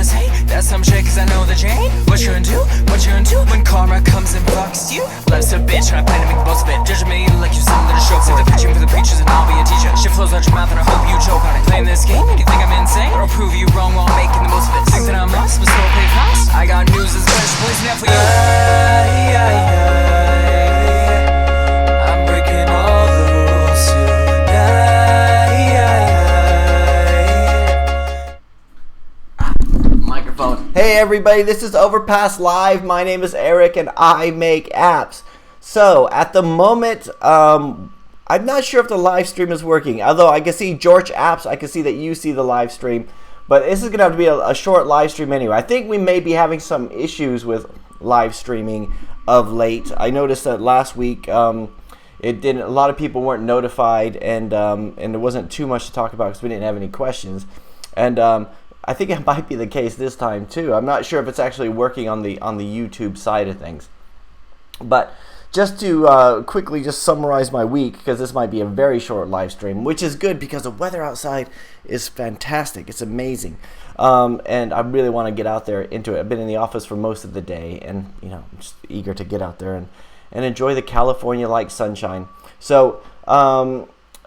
say that's some shit cause I know that you ain't what you gonna do, what you gonna do when karma comes and fucks you. Life's a bitch and I plan to make the most of it. Judge me like you something to show for it. Preaching for the preachers and I'll be a teacher. Shit flows out your mouth and I hope you choke on it. Playing this game, you think I'm insane? But I'll prove you wrong while I'm making the most of it. Think that I'm lost, but still play fast. I got news that's fresh, poison out for you. I'm breaking all the rules tonight. Microphone. Hey everybody, this is Overpass Live. My name is Eric and I make apps. So at the moment, I'm not sure if the live stream is working. Although I can see George Apps, I can see that you see the live stream. But this is going to have to be a short live stream anyway. I think we may be having some issues with live streaming of late. I noticed that last week it didn't. A lot of people weren't notified, and there wasn't too much to talk about because we didn't have any questions. And I think it might be the case this time too. I'm not sure if it's actually working on the YouTube side of things. But just to quickly just summarize my week, because this might be a very short live stream, which is good because the weather outside is fantastic. It's amazing. And I really want to get out there into it. I've been in the office for most of the day, and I'm just eager to get out there and enjoy the California-like sunshine. So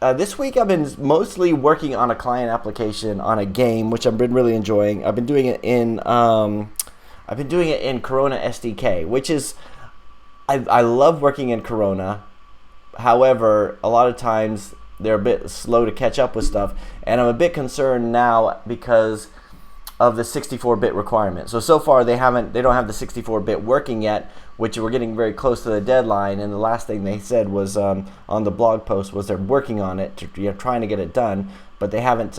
this week I've been mostly working on a client application on a game, which I've been really enjoying. I've been doing it in Corona SDK, which is I love working in Corona. However, a lot of times they're a bit slow to catch up with stuff, and I'm a bit concerned now because of the 64-bit requirement. So far they don't have the 64-bit working yet, which we're getting very close to the deadline. And the last thing they said was on the blog post was they're working on it, trying to get it done, but they haven't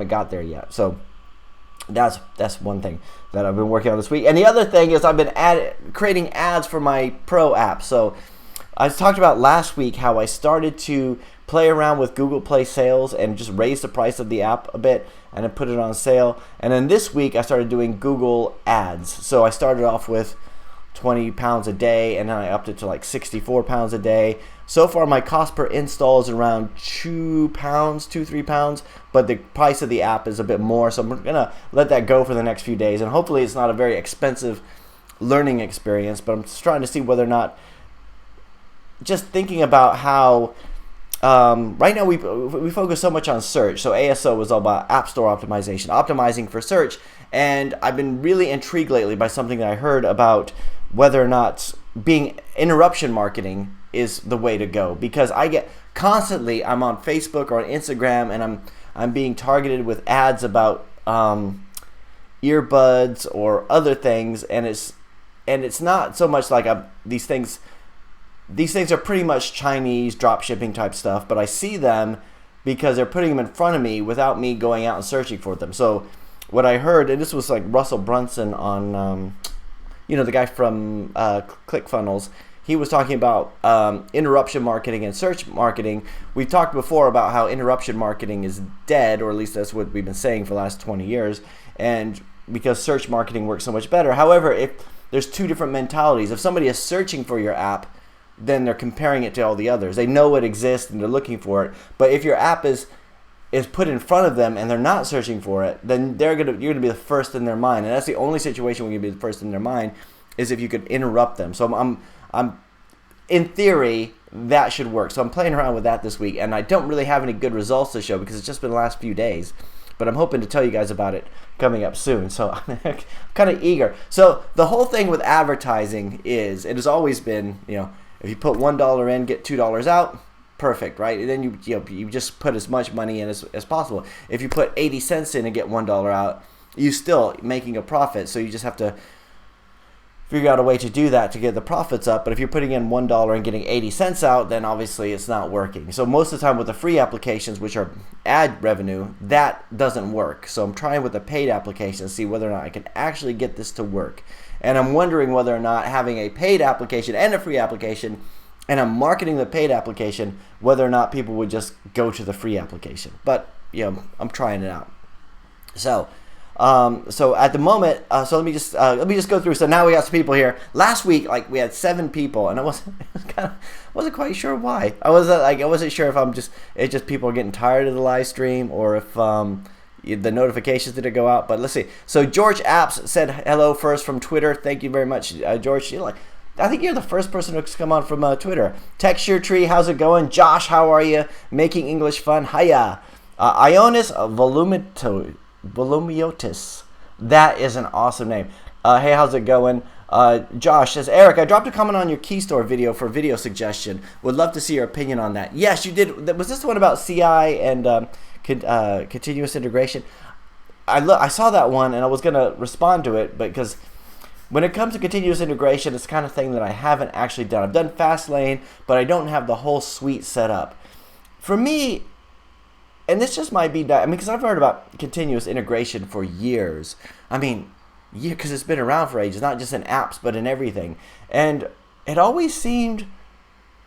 got there yet. So that's one thing that I've been working on this week. And the other thing is I've been creating ads for my Pro app. So I talked about last week how I started to play around with Google Play sales and just raise the price of the app a bit and then put it on sale. And then this week I started doing Google ads. So I started off with £20 a day, and then I upped it to like £64 a day. So far my cost per install is around £2-3, but the price of the app is a bit more, so I'm gonna let that go for the next few days, and hopefully it's not a very expensive learning experience. But I'm just trying to see whether or not, just thinking about how right now we focus so much on search. So ASO was all about App Store optimization, optimizing for search, and I've been really intrigued lately by something that I heard about whether or not being interruption marketing is the way to go, because I get constantly, I'm on Facebook or on Instagram, and I'm being targeted with ads about earbuds or other things, and it's not so much like these things are pretty much Chinese drop shipping type stuff, but I see them because they're putting them in front of me without me going out and searching for them. So what I heard, and this was like Russell Brunson on the guy from ClickFunnels, he was talking about interruption marketing and search marketing. We've talked before about how interruption marketing is dead, or at least that's what we've been saying for the last 20 years, and because search marketing works so much better. However, if there's two different mentalities. If somebody is searching for your app, then they're comparing it to all the others. They know it exists and they're looking for it. But if your app is put in front of them and they're not searching for it, then you're gonna be the first in their mind. And that's the only situation where you're gonna be the first in their mind, is if you could interrupt them. So I'm in theory that should work. So I'm playing around with that this week, and I don't really have any good results to show because it's just been the last few days. But I'm hoping to tell you guys about it coming up soon. So I'm kind of eager. So the whole thing with advertising it has always been, if you put $1 in, get $2 out, perfect, right? And then you just put as much money in as possible. If you put 80 cents in and get $1 out, you're still making a profit. So you just have to figure out a way to do that to get the profits up. But if you're putting in $1 and getting 80 cents out, then obviously it's not working. So most of the time with the free applications, which are ad revenue, that doesn't work. So I'm trying with the paid application to see whether or not I can actually get this to work. And I'm wondering whether or not having a paid application and a free application, and I'm marketing the paid application, whether or not people would just go to the free application. But I'm trying it out. So at the moment, so let me just go through. So now we got some people here. Last week, we had 7 people, and I wasn't quite sure why. I wasn't sure if it's just people are getting tired of the live stream, or if the notifications didn't go out. But let's see. So George Apps said hello first from Twitter. Thank you very much, George. I think you're the first person to come on from Twitter. Texture Tree, how's it going? Josh, how are you? Making English fun. Hiya. Ionis Volumiotis. That is an awesome name. Hey, how's it going? Josh says, Eric, I dropped a comment on your Key Store video for video suggestion. Would love to see your opinion on that. Yes, you did. Was this the one about CI and continuous integration? I saw that one and I was going to respond to it, but because when it comes to continuous integration, it's the kind of thing that I haven't actually done. I've done Fastlane, but I don't have the whole suite set up. For me, and this just might be, because I've heard about continuous integration for years. Because it's been around for ages, not just in apps, but in everything. And it always seemed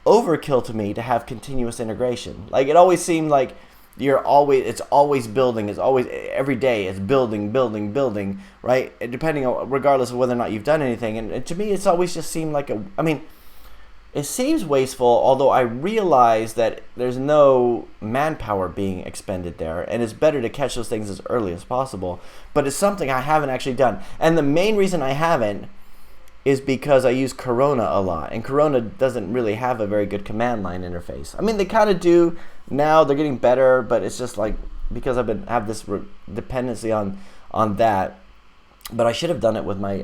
overkill to me to have continuous integration. Like, it always seemed like it's always building, it's always, every day it's building, right? And depending on, regardless of whether or not you've done anything. And to me, it's always just seemed like it seems wasteful, although I realize that there's no manpower being expended there, and it's better to catch those things as early as possible. But it's something I haven't actually done. And the main reason I haven't is because I use Corona a lot, and Corona doesn't really have a very good command line interface. They kind of do now, they're getting better, but it's just like, because have this dependency on that. But I should have done it with my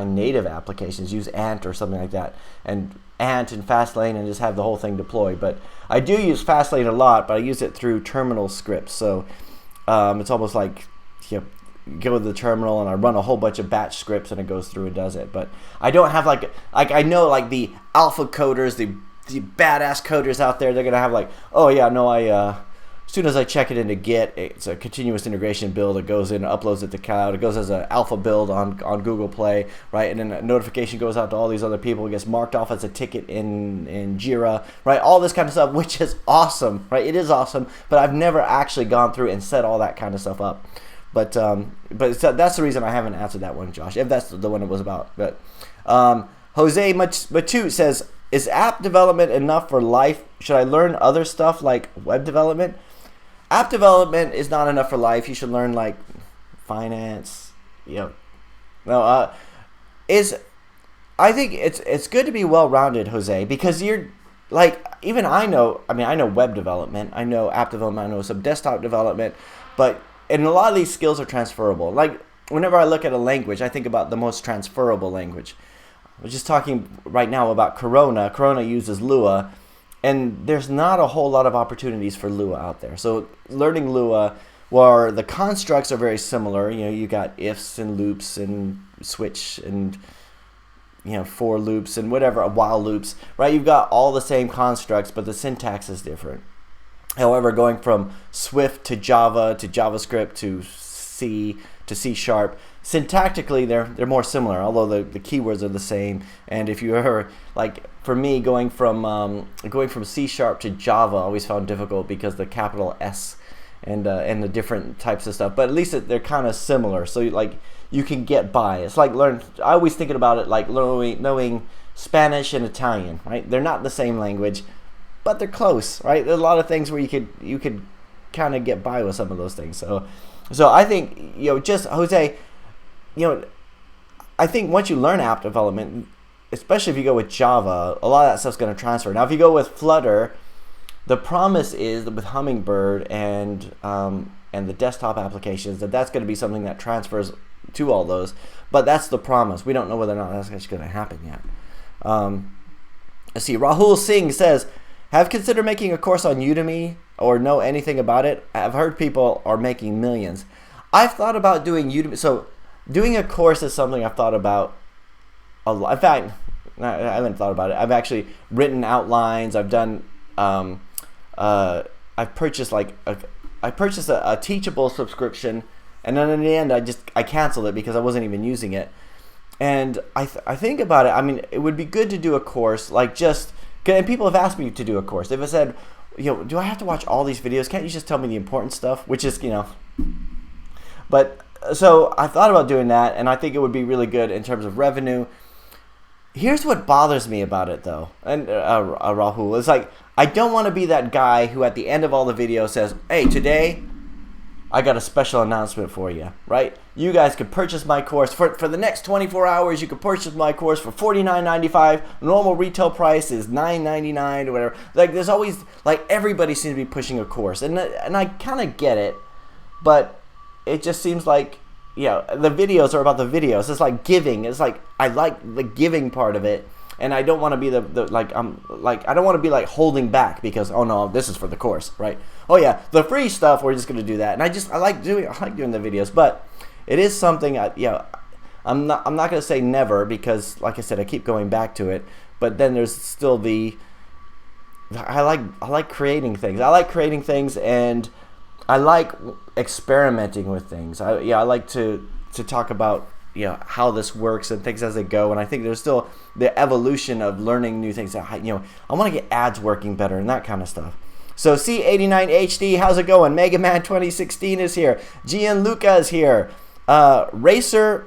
native applications, use Ant or something like that, and Ant and Fastlane, and just have the whole thing deployed. But I do use Fastlane a lot, but I use it through terminal scripts. So it's almost like go to the terminal and I run a whole bunch of batch scripts and it goes through and does it. But I don't have like I know like the alpha coders, the badass coders out there, they're gonna have like, oh yeah, no, as soon as I check it into Git, it's a continuous integration build. It goes in, uploads it to cloud. It goes as an alpha build on Google Play, right? And then a notification goes out to all these other people. It gets marked off as a ticket in Jira, right? All this kind of stuff, which is awesome, right? It is awesome, but I've never actually gone through and set all that kind of stuff up. But that's the reason I haven't answered that one, Josh, if that's the one it was about. But Jose Matu says, is app development enough for life? Should I learn other stuff like web development? App development is not enough for life. You should learn like finance. I think it's good to be well-rounded, Jose, because you're like, even I know web development, I know app development, I know some desktop development, and a lot of these skills are transferable. Like, whenever I look at a language, I think about the most transferable language. I was just talking right now about Corona. Corona uses Lua. And there's not a whole lot of opportunities for Lua out there. So learning Lua, where the constructs are very similar, you got ifs and loops and switch and for loops and whatever, while loops, right? You've got all the same constructs, but the syntax is different. However, going from Swift to Java to JavaScript to C to C Sharp, syntactically they're more similar, although the keywords are the same. And if you ever, like for me, going from C Sharp to Java, I always found difficult because the capital S and the different types of stuff. But at least they're kind of similar, so you can get by. It's like I always thinking about it like knowing Spanish and Italian, right? They're not the same language, but they're close, right? There's a lot of things where you could kind of get by with some of those things. So I think just Jose. I think once you learn app development, especially if you go with Java, a lot of that stuff's going to transfer. Now, if you go with Flutter, the promise is that with Hummingbird and the desktop applications, that's going to be something that transfers to all those. But that's the promise. We don't know whether or not that's actually going to happen yet. Let's see. Rahul Singh says, have considered making a course on Udemy or know anything about it? I've heard people are making millions. I've thought about doing Udemy. So doing a course is something I've thought about a lot. In fact, I haven't thought about it. I've actually written outlines. I've done. I've purchased a Teachable subscription, and then in the end, I canceled it because I wasn't even using it. And I think about it. It would be good to do a course, and people have asked me to do a course. If I said, do I have to watch all these videos? Can't you just tell me the important stuff? Which is, But so I thought about doing that, and I think it would be really good in terms of revenue. Here's what bothers me about it, though, and Rahul, it's like I don't want to be that guy who at the end of all the videos says, hey, today I got a special announcement for you, right? You guys could purchase my course for the next 24 hours. You could purchase my course for $49.95. Normal retail price is $9.99 or whatever. Like, there's always, like, everybody seems to be pushing a course, and I kind of get it, but it just seems like, the videos are about the videos. It's like giving. It's like, I like the giving part of it. And I don't want to be I don't want to be like holding back because, oh no, this is for the course, right? Oh yeah, the free stuff, we're just going to do that. And I like doing the videos, but it is something I'm not going to say never, because like I said, I keep going back to it, but then there's still I like creating things. I like creating things, and I like experimenting with things. I like to talk about how this works and things as they go, and I think there's still the evolution of learning new things. I want to get ads working better and that kind of stuff. So C89HD, how's it going? Mega Man 2016 is here. Gianluca is here. Racer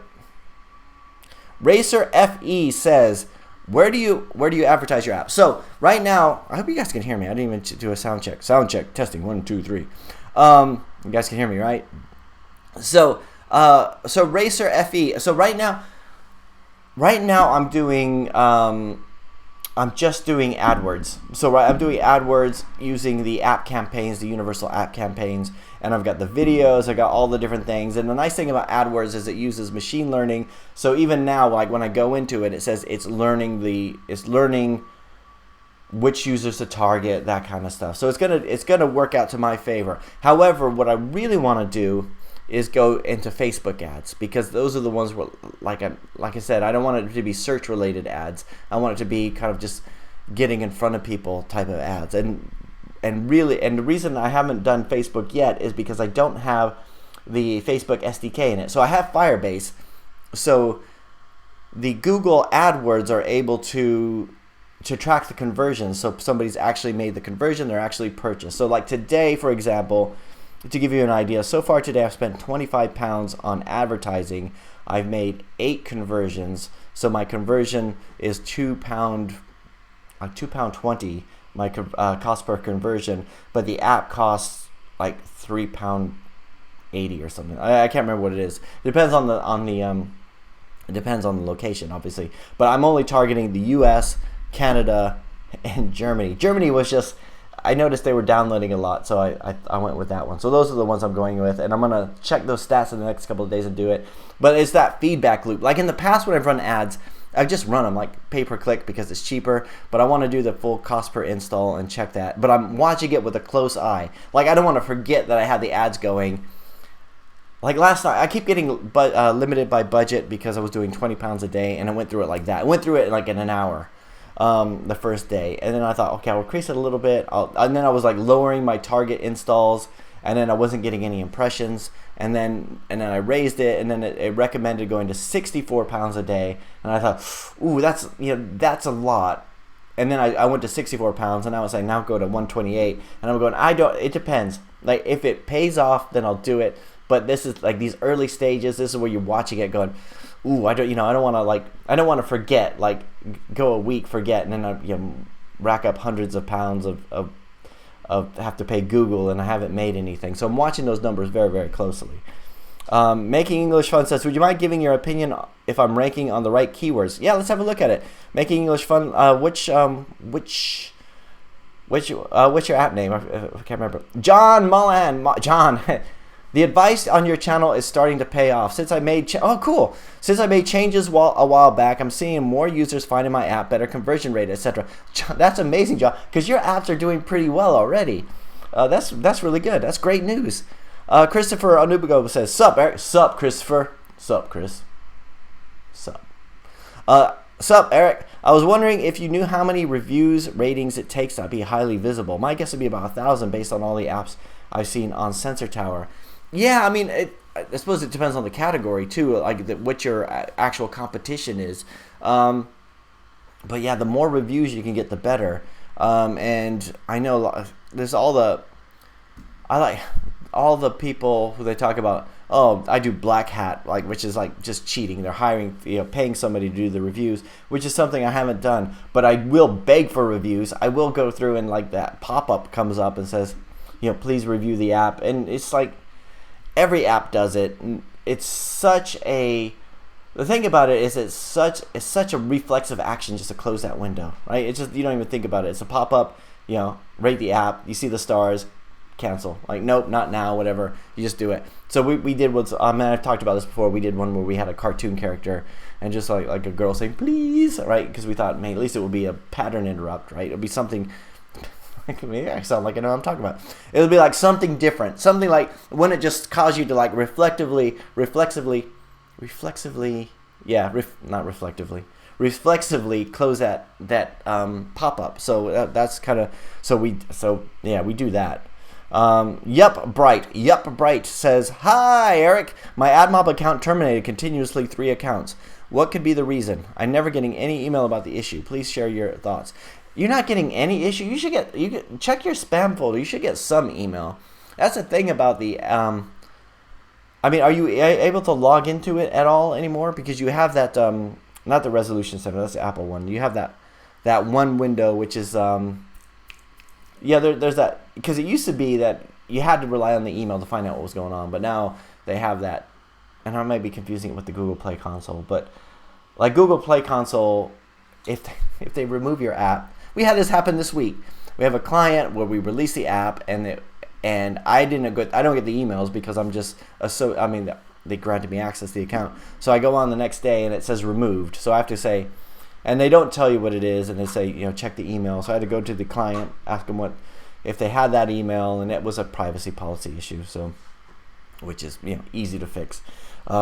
FE says, where do you advertise your app? So right now, I hope you guys can hear me. I didn't even do a sound check. Sound check, testing, 1, 2, 3. You guys can hear me, right? So Racer FE. So right now I'm doing I'm just doing AdWords. So I'm doing AdWords using the app campaigns, the universal app campaigns, and I've got the videos, I got all the different things. And the nice thing about AdWords is it uses machine learning. So even now, like when I go into it, it says it's learning which users to target, that kind of stuff. So it's gonna work out to my favor. However, what I really want to do is go into Facebook ads, because those are the ones where, like I said, I don't want it to be search related ads. I want it to be kind of just getting in front of people type of ads. And the reason I haven't done Facebook yet is because I don't have the Facebook SDK in it. So I have Firebase. So the Google AdWords are able to track the conversion. So if somebody's actually made the conversion, they're actually purchased. So like today, for example, to give you an idea, so far today I've spent £25 on advertising. I've made 8 conversions, so my conversion is £2.20, my cost per conversion, but the app costs like £3.80 or something. I can't remember what it is. It depends on it depends on the location, obviously. But I'm only targeting the U.S., Canada, and Germany. Germany was just, I noticed they were downloading a lot, so I went with that one. So those are the ones I'm going with, and I'm going to check those stats in the next couple of days and do it. But it's that feedback loop. Like in the past when I've run ads, I've just run them like pay-per-click because it's cheaper, but I want to do the full cost per install and check that. But I'm watching it with a close eye. Like I don't want to forget that I have the ads going. Like last night, I keep getting limited by budget because I was doing £20 a day, and I went through it like that. I went through it like in an hour. The first day, and then I thought, okay, I'll increase it a little bit, and then I was like lowering my target installs, and then I wasn't getting any impressions, and then I raised it, and then it recommended going to £64 a day, and I thought, ooh, that's a lot, and then I went to £64, and I was like, now go to 128, and I'm going, it depends, like if it pays off, then I'll do it, but this is like these early stages. This is where you're watching it going, ooh, I don't want to forget, like go a week, forget, and then I rack up hundreds of pounds of have to pay Google, and I haven't made anything. So I'm watching those numbers very, very closely. Making English Fun says, would you mind giving your opinion if I'm ranking on the right keywords? Yeah, let's have a look at it. Making English Fun, what's your app name? I can't remember. John Mullen. John. The advice on your channel is starting to pay off. Since I made Since I made changes a while back, I'm seeing more users finding my app, better conversion rate, etc. That's amazing, John, because your apps are doing pretty well already. That's really good. That's great news. Christopher Anubago says, "Sup, Eric? Sup, Christopher? Sup, Chris? Sup? Sup, Eric? I was wondering if you knew how many reviews, ratings it takes to be highly visible. My guess would be about 1,000 based on all the apps I've seen on Sensor Tower." Yeah, I mean, I suppose it depends on the category too, like what your actual competition is. But yeah, the more reviews you can get, the better. And I know there's all the people who they talk about. oh, I do black hat, like, which is like just cheating. They're hiring, paying somebody to do the reviews, which is something I haven't done. But I will beg for reviews. I will go through and like that pop-up comes up and says, please review the app. And it's like every app does it. It's such a... The thing about it is it's such a reflexive action just to close that window, right? It's just, you don't even think about it. It's a pop-up, rate the app, you see the stars, cancel. Like, nope, not now, whatever. You just do it. So we did what's, I've talked about this before. We did one where we had a cartoon character and just like a girl saying, please, right? Because we thought, man, at least it would be a pattern interrupt, right? It would be something... Maybe I sound like I know what I'm talking about. It would be like something different. Something like when it just caused you to like reflexively close that pop-up. So that's kind of we do that. Yup Bright says, hi Eric, my AdMob account terminated continuously 3 accounts. What could be the reason? I'm never getting any email about the issue. Please share your thoughts. You're not getting any issue. You should check your spam folder. You should get some email. That's the thing about the are you able to log into it at all anymore? Because you have that, not the resolution center, that's the Apple one. You have that one window, which is, there's that, because it used to be that you had to rely on the email to find out what was going on, but now they have that, and I might be confusing it with the Google Play Console, but like Google Play Console, if they remove your app, we had this happen this week. We have a client where we release the app, and I don't get the emails because I'm just they granted me access to the account. So I go on the next day and it says removed. So I have to say, and they don't tell you what it is, and they say check the email. So I had to go to the client, ask them if they had that email, and it was a privacy policy issue. So which is easy to fix.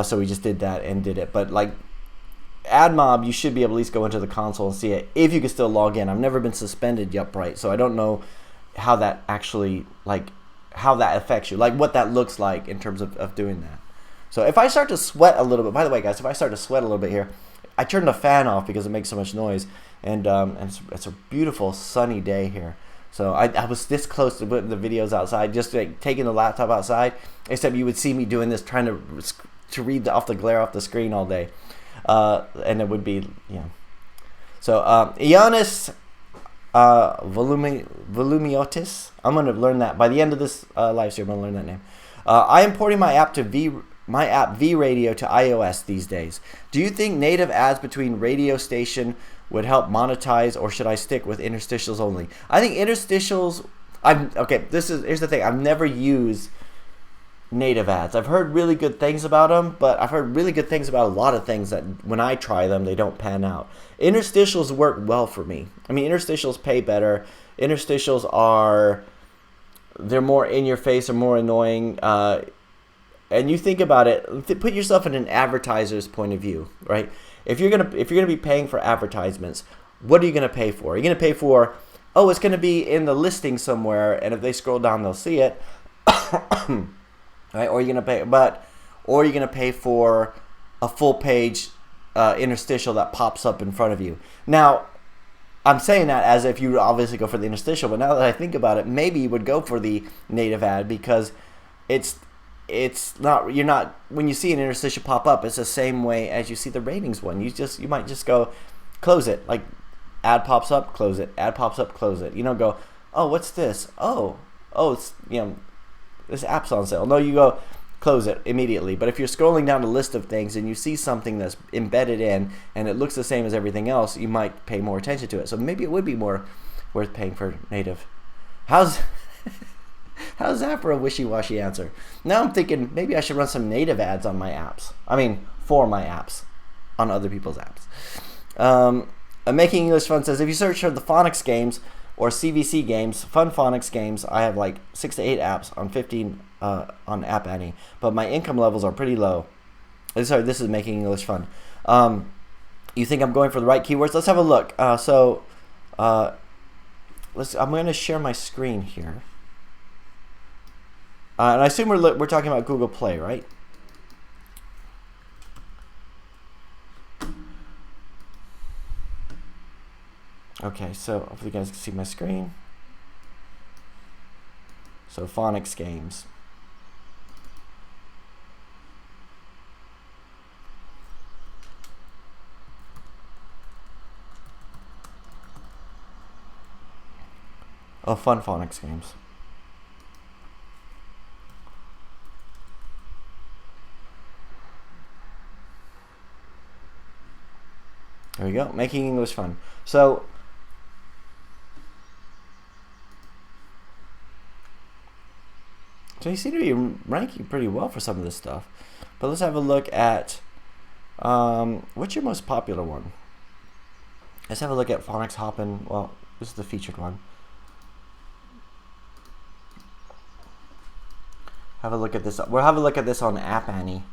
So we just did that and did it. But like AdMob, you should be able to at least go into the console and see it if you can still log in. I've never been suspended yet, right? So I don't know how that actually how that affects you, like what that looks like in terms of doing that. So if I start to sweat a little bit, by the way, guys, if I start to sweat a little bit here, I turned the fan off because it makes so much noise, and it's a beautiful sunny day here. So I was this close to putting the videos outside, just like taking the laptop outside, except you would see me doing this, trying to read off the glare off the screen all day, and it would be So Ioannis Volumiotis, I'm going to learn that by the end of this live stream. I'm going to learn that name. I am porting my app V Radio to iOS these days. Do you think native ads between radio station would help monetize, or should I stick with interstitials only? I think interstitials. Here's the thing. I've never used native ads. I've heard really good things about them, but I've heard really good things about a lot of things that when I try them, they don't pan out. Interstitials work well for me. I mean, interstitials pay better. Interstitials they're more in your face or more annoying. And you think about it, put yourself in an advertiser's point of view, right? If you're gonna be paying for advertisements, what are you gonna pay for? Are you gonna pay for, it's gonna be in the listing somewhere, and if they scroll down, they'll see it. Right? Or you're gonna pay for a full page interstitial that pops up in front of you. Now, I'm saying that as if you would obviously go for the interstitial, but now that I think about it, maybe you would go for the native ad because it's not, you're not, when you see an interstitial pop up, it's the same way as you see the ratings one. You might just go close it, like ad pops up, close it, ad pops up, close it. You don't go, oh, what's this? Oh, it's this app's on sale. No, you go close it immediately. But if you're scrolling down a list of things and you see something that's embedded in and it looks the same as everything else, you might pay more attention to it. So maybe it would be more worth paying for native. How's that for a wishy-washy answer? Now I'm thinking maybe I should run some native ads on my apps. For my apps, on other people's apps. Making English Fun says, if you search for the phonics games or CVC games, fun phonics games, I have like 6 to 8 apps on 15 on App Annie, but my income levels are pretty low. Sorry, this is Making English Fun. You think I'm going for the right keywords? Let's have a look. I'm going to share my screen here. And I assume we're talking about Google Play, right? Okay, so hopefully you guys can see my screen. So phonics games. of fun phonics games. There we go, making English fun. So you seem to be ranking pretty well for some of this stuff. But let's have a look at what's your most popular one? Let's have a look at Phonics Hoppin'. Well, this is the featured one. Have a look at this. We'll have a look at this on App Annie.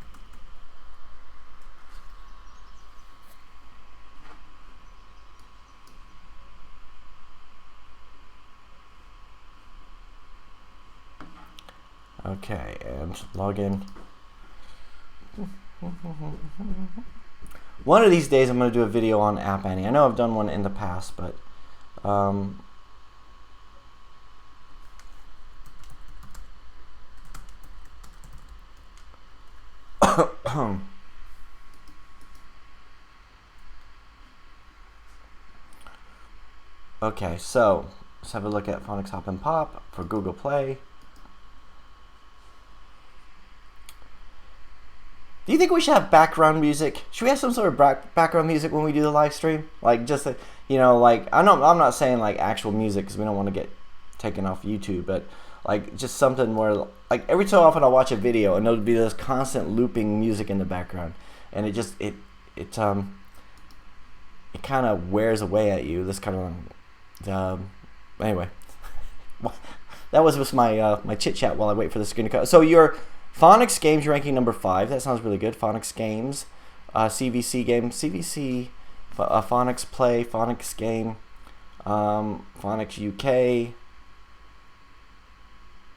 Okay, and log in. One of these days I'm going to do a video on App Annie. I know I've done one in the past, but okay, so let's have a look at Phonics Hop and Pop for Google Play. Do you think we should have background music? Should we have some sort of background music when we do the live stream? Like just, you know, like I'm not saying like actual music because we don't want to get taken off YouTube, but like just something where like every so often I'll watch a video and there'll be this constant looping music in the background, and it kind of wears away at you. This kind of anyway, that was just my my chit chat while I wait for the screen to come. So your Phonics Games ranking number 5. That sounds really good. Phonics Games, CVC game, CVC, Phonics Play, Phonics Game, Phonics UK,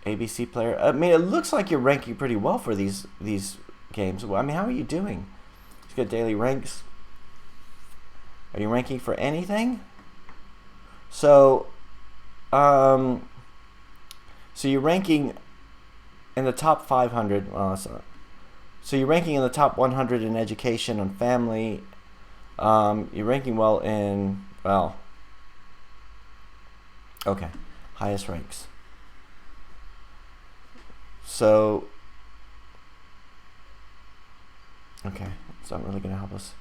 ABC Player. I mean, it looks like you're ranking pretty well for these games. I mean, how are you doing? You got daily ranks. Are you ranking for anything? So, so you're ranking in the top 500. Well, that's not. So you're ranking in the top 100 in education and family. You're ranking well in, well, okay, highest ranks. So, okay, it's not really going to help us.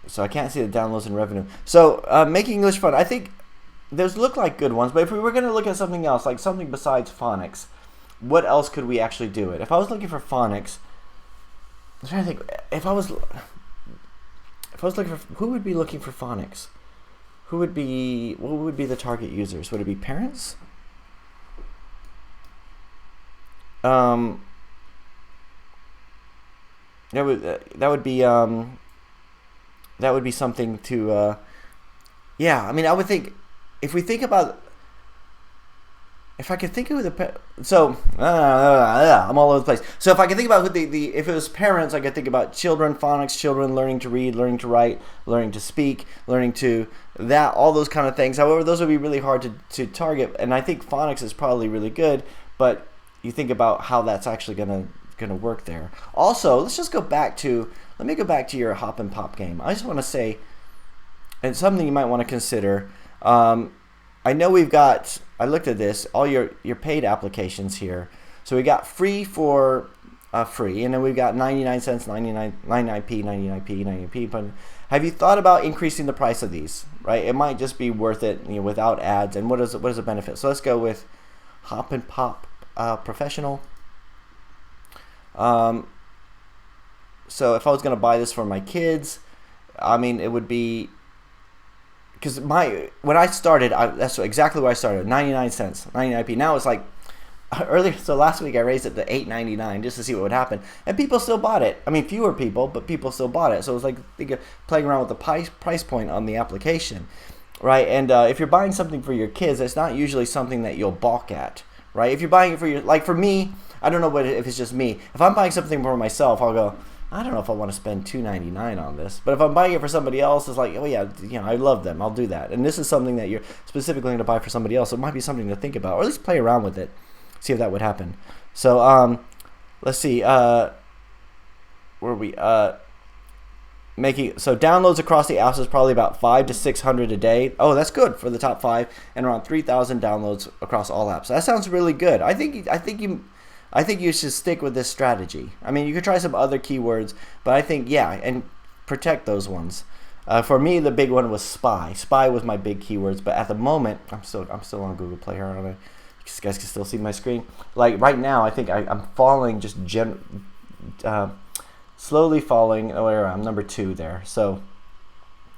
So I can't see the downloads and revenue. So making English fun. I think those look like good ones, but if we were going to look at something else, like something besides phonics, what else could we actually do it? If I was looking for phonics, I'm trying to think. If I was looking for, who would be looking for phonics? What would be the target users? Would it be parents? That would be something to yeah, I mean, I would think, if we think about, if I could think of I'm all over the place. So if I could think about who if it was parents, I could think about children, phonics, children learning to read, learning to write, learning to speak, learning to that, all those kind of things. However, those would be really hard to target, and I think phonics is probably really good, but you think about how that's actually gonna work there. Also, let me go back to your Hop and Pop game. I just want to say, and something you might want to consider. I know I looked at this, all your paid applications here. So we got free for free, and then we've got 99 cents, 99p, 99p. But have you thought about increasing the price of these? Right, it might just be worth it, without ads. And what is the benefit? So let's go with Hop and Pop Professional. So if I was going to buy this for my kids, I mean, it would be, because when I started, that's exactly where I started, 99 cents, 99p. Now it's like, so last week I raised it to $8.99 just to see what would happen, and people still bought it. I mean, fewer people, but people still bought it. So it was like playing around with the price point on the application, right? And if you're buying something for your kids, it's not usually something that you'll balk at, right? If you're buying it for me, I don't know if it's just me. If I'm buying something for myself, I'll go, I don't know if I want to spend $2.99 on this. But if I'm buying it for somebody else, it's like, oh yeah, I love them, I'll do that. And this is something that you're specifically going to buy for somebody else. So it might be something to think about, or at least play around with it, see if that would happen. So let's see, where are we? so downloads across the apps is probably about 500 to 600 a day. Oh, that's good for the top 5, and around 3,000 downloads across all apps. That sounds really good. I think you should stick with this strategy. I mean, you could try some other keywords, but I think and protect those ones. For me, the big one was spy. Spy was my big keywords, but at the moment, I'm still on Google Play here. I don't know. You guys can still see my screen. Like right now, I think I'm falling slowly falling. Oh, I'm number 2 there. So,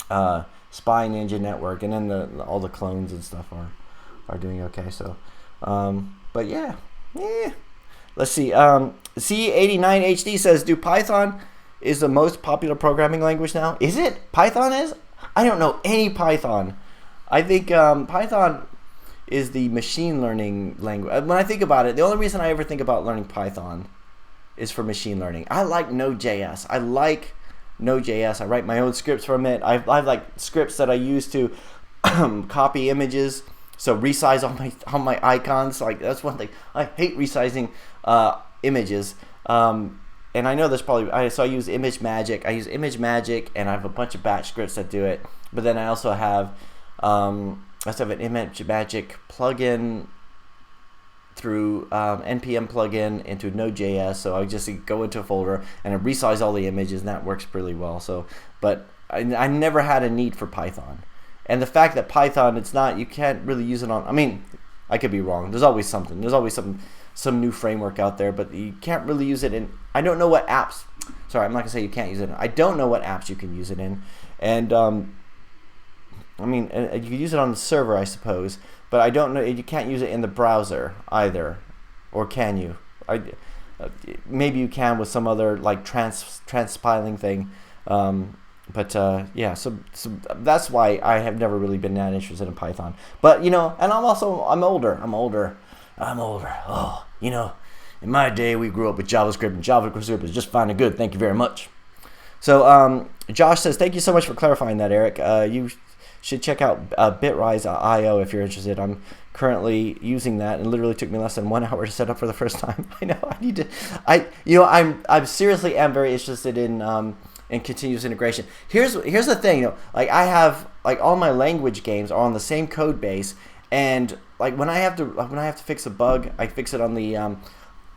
Spy Ninja Network, and then all the clones and stuff are doing okay. So, but yeah. Let's see. C89HD says, "Do Python is the most popular programming language now? Is it? Python is? I don't know any Python. I think Python is the machine learning language. When I think about it, the only reason I ever think about learning Python is for machine learning. I like Node.js. I write my own scripts from it. I have like scripts that I use to copy images, so resize all my icons. Like that's one thing. I hate resizing images. And I know there's probably I use ImageMagick. I use ImageMagick, and I have a bunch of batch scripts that do it. But then I also have an ImageMagick plugin through npm plugin into Node.js. So I just go into a folder and I resize all the images, and that works pretty well. So, but I never had a need for Python. And the fact that Python, you can't really use it on. I mean, I could be wrong. There's always something. There's always some new framework out there, but you can't really use it in. I don't know what apps. Sorry, I'm not gonna say you can't use it in. I don't know what apps you can use it in, and I mean, you can use it on the server, I suppose, but I don't know. You can't use it in the browser either, or can you? Maybe you can with some other like transpiling thing. Yeah, so that's why I have never really been that interested in Python. But and I'm older. Oh, in my day we grew up with JavaScript, and JavaScript is just fine and good. Thank you very much. So Josh says, thank you so much for clarifying that, Eric. You should check out Bitrise.io if you're interested. I'm currently using that, and literally took me less than 1 hour to set up for the first time. I know I need to. I'm seriously am very interested in continuous integration. Here's the thing, like I have like all my language games are on the same code base, and like when I have to fix a bug, I fix it on the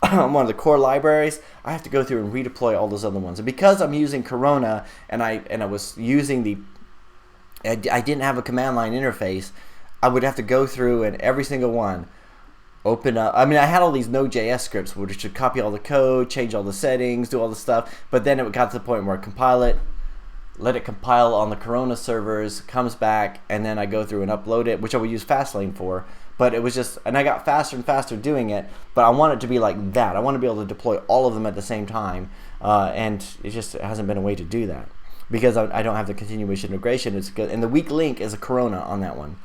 on one of the core libraries. I have to go through and redeploy all those other ones. And because I'm using Corona, and I was using I didn't have a command line interface, I would have to go through and every single one open up. I mean, I had all these Node.js scripts which should copy all the code, change all the settings, do all the stuff, but then it got to the point where I compile it, let it compile on the Corona servers, comes back, and then I go through and upload it, which I would use Fastlane for. But it was just, and I got faster and faster doing it, but I want it to be like that. I want to be able to deploy all of them at the same time, and it hasn't been a way to do that because I don't have the continuous integration. It's good, and the weak link is a Corona on that one.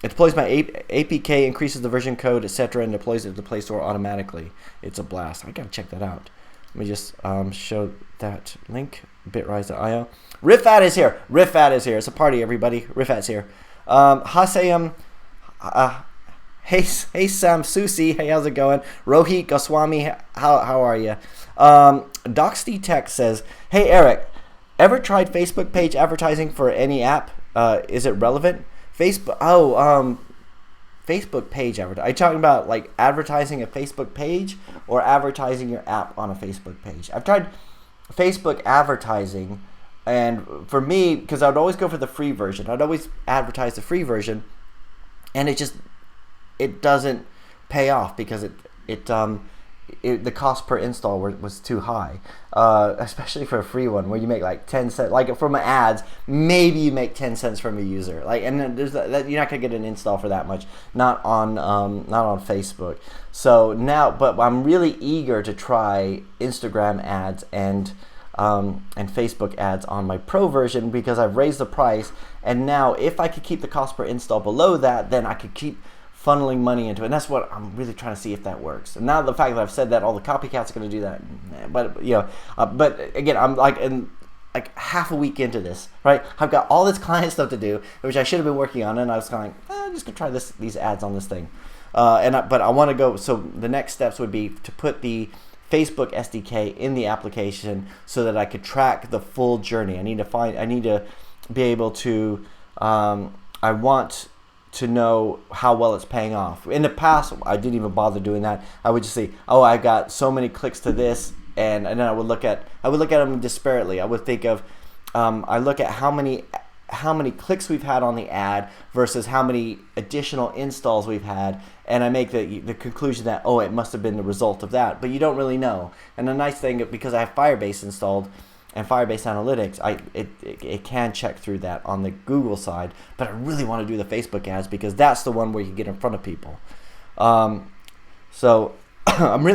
It deploys my APK, increases the version code, etc., and deploys it to the Play Store automatically. It's a blast. I gotta check that out. Let me just show that link, bitrise.io. Riffat is here. It's a party, everybody. Riffat's here. Hasayam, hey Sam Susi, hey, how's it going? Rohit Goswami, how are you? Doxty Tech says, hey Eric, ever tried Facebook page advertising for any app? Is it relevant? Facebook page advertising. Are you talking about like advertising a Facebook page or advertising your app on a Facebook page? I've tried Facebook advertising, and for me, because I would always go for the free version, I'd always advertise the free version, and it doesn't pay off because the cost per install was too high, especially for a free one where you make like 10 cents. Like from ads, maybe you make 10 cents from a user. Like, and then there's that you're not gonna get an install for that much. Not on Facebook. So now, but I'm really eager to try Instagram ads and Facebook ads on my Pro version because I've raised the price. And now, if I could keep the cost per install below that, then I could keep funneling money into it, and that's what I'm really trying to see if that works. And now the fact that I've said that, all the copycats are going to do that, but but again, I'm like half a week into this, right? I've got all this client stuff to do, which I should have been working on, and I was kind of like, I'm just gonna try these ads on this thing, but I want to go. So the next steps would be to put the Facebook SDK in the application so that I could track the full journey. I need to be able to, I want to know how well it's paying off. In the past, I didn't even bother doing that. I would just say, oh, I got so many clicks to this, and then I would look at them disparately. I would think of, I look at how many clicks we've had on the ad versus how many additional installs we've had, and I make the conclusion that, oh, it must have been the result of that, but you don't really know. And the nice thing, because I have Firebase installed and Firebase Analytics, it can check through that on the Google side, but I really want to do the Facebook ads because that's the one where you get in front of people. So I'm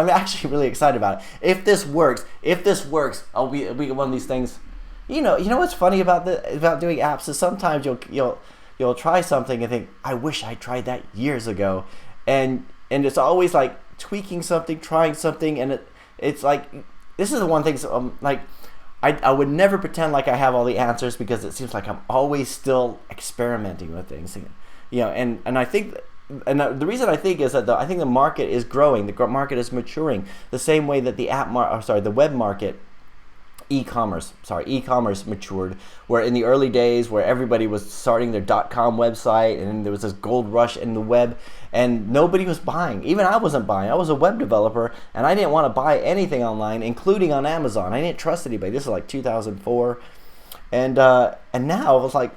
actually really excited about it. If this works, I'll be one of these things. You know what's funny about doing apps is sometimes you'll try something and think, I wish I tried that years ago, and it's always like tweaking something, trying something, and it's like, this is the one thing. Like I would never pretend like I have all the answers because it seems like I'm always still experimenting with things, and I think. And the reason I think is that I think the market is growing, the market is maturing, the same way that the web market, e-commerce matured, where in the early days where everybody was starting their .com website and there was this gold rush in the web and nobody was buying. Even I wasn't buying. I was a web developer and I didn't want to buy anything online, including on Amazon. I didn't trust anybody. This is like 2004, and now it was like,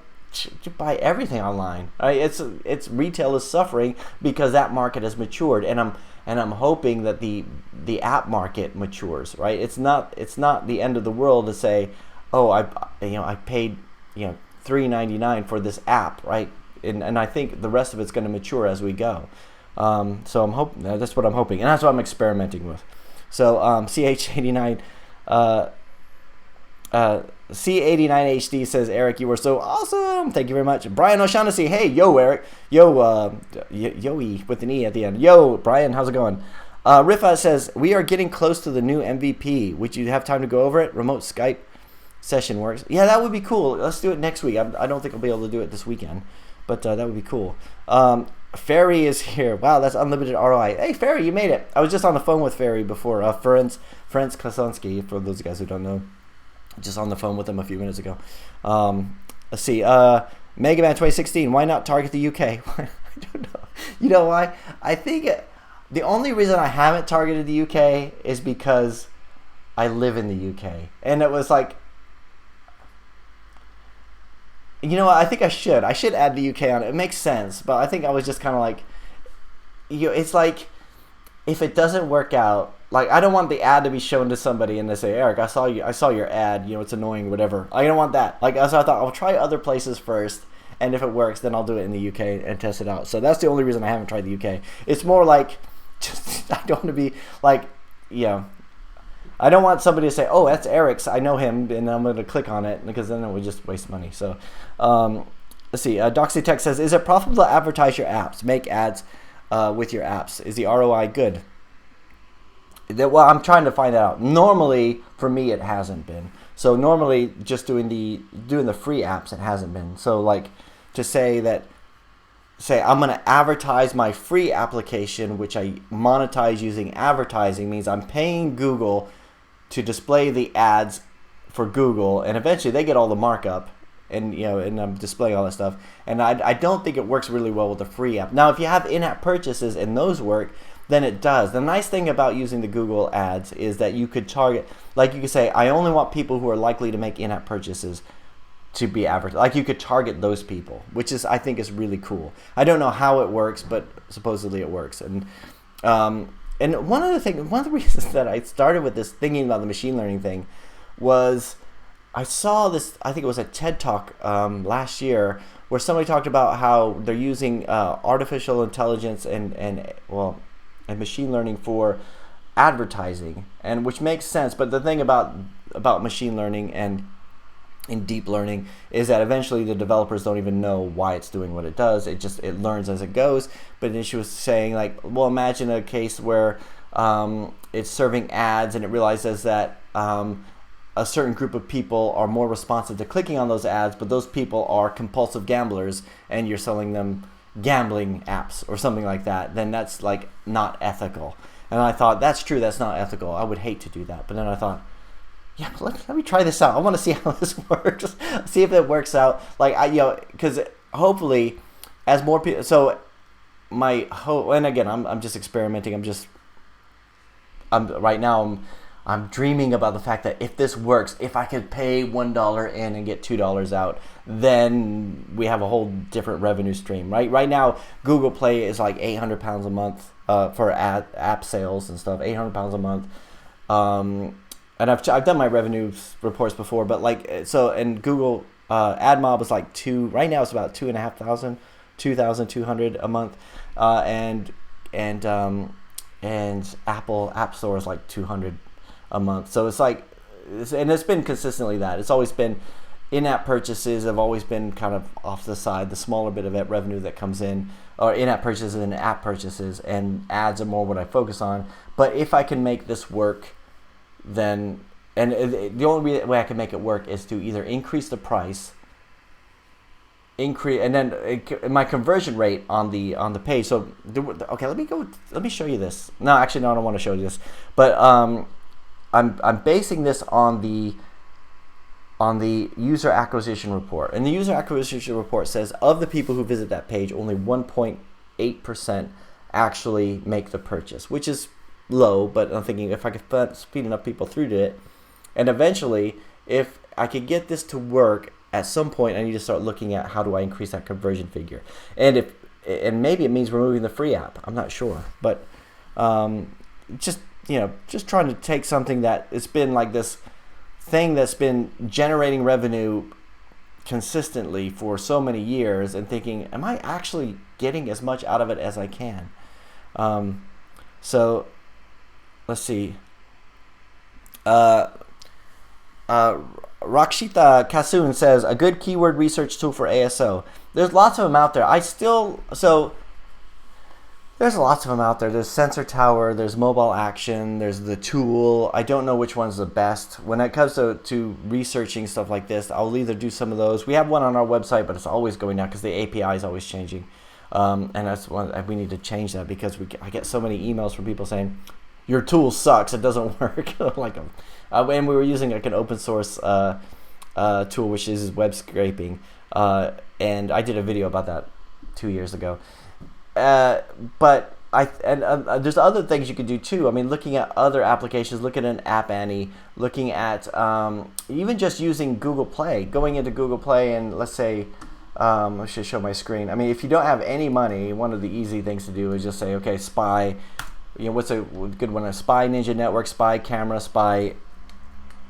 you buy everything online. Right? It's retail is suffering because that market has matured, and I'm hoping that the app market matures. Right? It's not the end of the world to say, oh, I paid $3.99 for this app, right? And I think the rest of it's going to mature as we go. So I'm hoping that's what I'm hoping, and that's what I'm experimenting with. So CH89. C89HD says, Eric, you were so awesome. Thank you very much. Brian O'Shaughnessy, hey, yo, Eric. Yo-y with an E at the end. Yo, Brian, how's it going? Rifa says, we are getting close to the new MVP. Would you have time to go over it? Remote Skype session works. Yeah, that would be cool. Let's do it next week. I don't think I'll be able to do it this weekend, but that would be cool. Ferry is here. Wow, that's unlimited ROI. Hey, Ferry, you made it. I was just on the phone with Ferry before. Ferenc Klasonsky, for those guys who don't know. Just on the phone with him a few minutes ago. Let's see. Mega Man 2016. Why not target the UK? I don't know. You know why? I think the only reason I haven't targeted the UK is because I live in the UK, and it was like, I think I should add the UK on it. It makes sense, but I think I was just kind of like, it's like, if it doesn't work out, like, I don't want the ad to be shown to somebody and they say, Eric, I saw your ad, it's annoying, whatever. I don't want that. Like, so I thought I'll try other places first, and if it works, then I'll do it in the UK and test it out. So that's the only reason I haven't tried the UK. It's more like, I don't want to be like, I don't want somebody to say, oh, that's Eric's, I know him, and I'm going to click on it, because then it would just waste money. So, let's see. DoxyTech says, is it profitable to advertise your apps, make ads with your apps? Is the ROI good? Well, I'm trying to find out. Normally, for me, it hasn't been. So normally, just doing the free apps, it hasn't been. So like, to say I'm going to advertise my free application, which I monetize using advertising, means I'm paying Google to display the ads for Google, and eventually they get all the markup, and and I'm displaying all that stuff. And I don't think it works really well with the free app. Now, if you have in-app purchases and those work, then it does. The nice thing about using the Google ads is that you could target, like you could say, I only want people who are likely to make in-app purchases to be advertised. Like, you could target those people, which I think is really cool. I don't know how it works, but supposedly it works. And one of the reasons that I started with this thinking about the machine learning thing was I saw this, I think it was a TED Talk last year, where somebody talked about how they're using artificial intelligence and machine learning for advertising, and which makes sense. But the thing about machine learning and in deep learning is that eventually the developers don't even know why it's doing what it does. It learns as it goes. But then she was saying, like, well, imagine a case where it's serving ads and it realizes that a certain group of people are more responsive to clicking on those ads, but those people are compulsive gamblers, and you're selling them gambling apps or something like that. Then that's like not ethical. And I thought, that's true, that's not ethical. I would hate to do that. But then I thought, yeah, let me try this out. I want to see how this works. See if it works out. Like, because hopefully, as more people, so my hope, and again, I'm just experimenting. Right now I'm dreaming about the fact that if this works, if I could pay $1 in and get $2 out, then we have a whole different revenue stream. Right now, Google Play is like £800 a month for app sales and stuff. £800 a month. And I've done my revenue reports before, but like, so, and Google AdMob is like right now it's about 2,200 a month, and Apple App Store is like 200 a month. So it's like, and it's been consistently that. It's always been in-app purchases have always been kind of off the side, the smaller bit of revenue that comes in, or in-app purchases and app purchases, and ads are more what I focus on. But if I can make this work, then, and the only way I can make it work is to either increase the price, and then my conversion rate on the page. So okay, let me show you this. No, actually, no, I don't want to show you this, but I'm basing this on the user acquisition report, and the user acquisition report says of the people who visit that page, only 1.8% actually make the purchase, which is low, but I'm thinking if I could speed enough people through to it, and eventually if I could get this to work, at some point I need to start looking at how do I increase that conversion figure, and maybe it means removing the free app. I'm not sure, but just trying to take something that it's been like this thing that's been generating revenue consistently for so many years, and thinking, am I actually getting as much out of it as I can? So let's see. Rakshita Kasoon says, a good keyword research tool for ASO. There's lots of them out there. There's lots of them out there. There's Sensor Tower, there's Mobile Action, there's the tool. I don't know which one's the best. When it comes to researching stuff like this, I'll either do some of those. We have one on our website, but it's always going down because the API is always changing. And that's one we need to change that, because I get so many emails from people saying, your tool sucks, it doesn't work. And we were using like an open source tool, which is web scraping, and I did a video about that 2 years ago. But there's other things you can do too. I mean, looking at other applications, looking at an App Annie, looking at even just using Google Play, going into Google Play, and let's say, I should show my screen. I mean, if you don't have any money, one of the easy things to do is just say, okay, Spy. What's a good one? A Spy Ninja Network, Spy Camera, Spy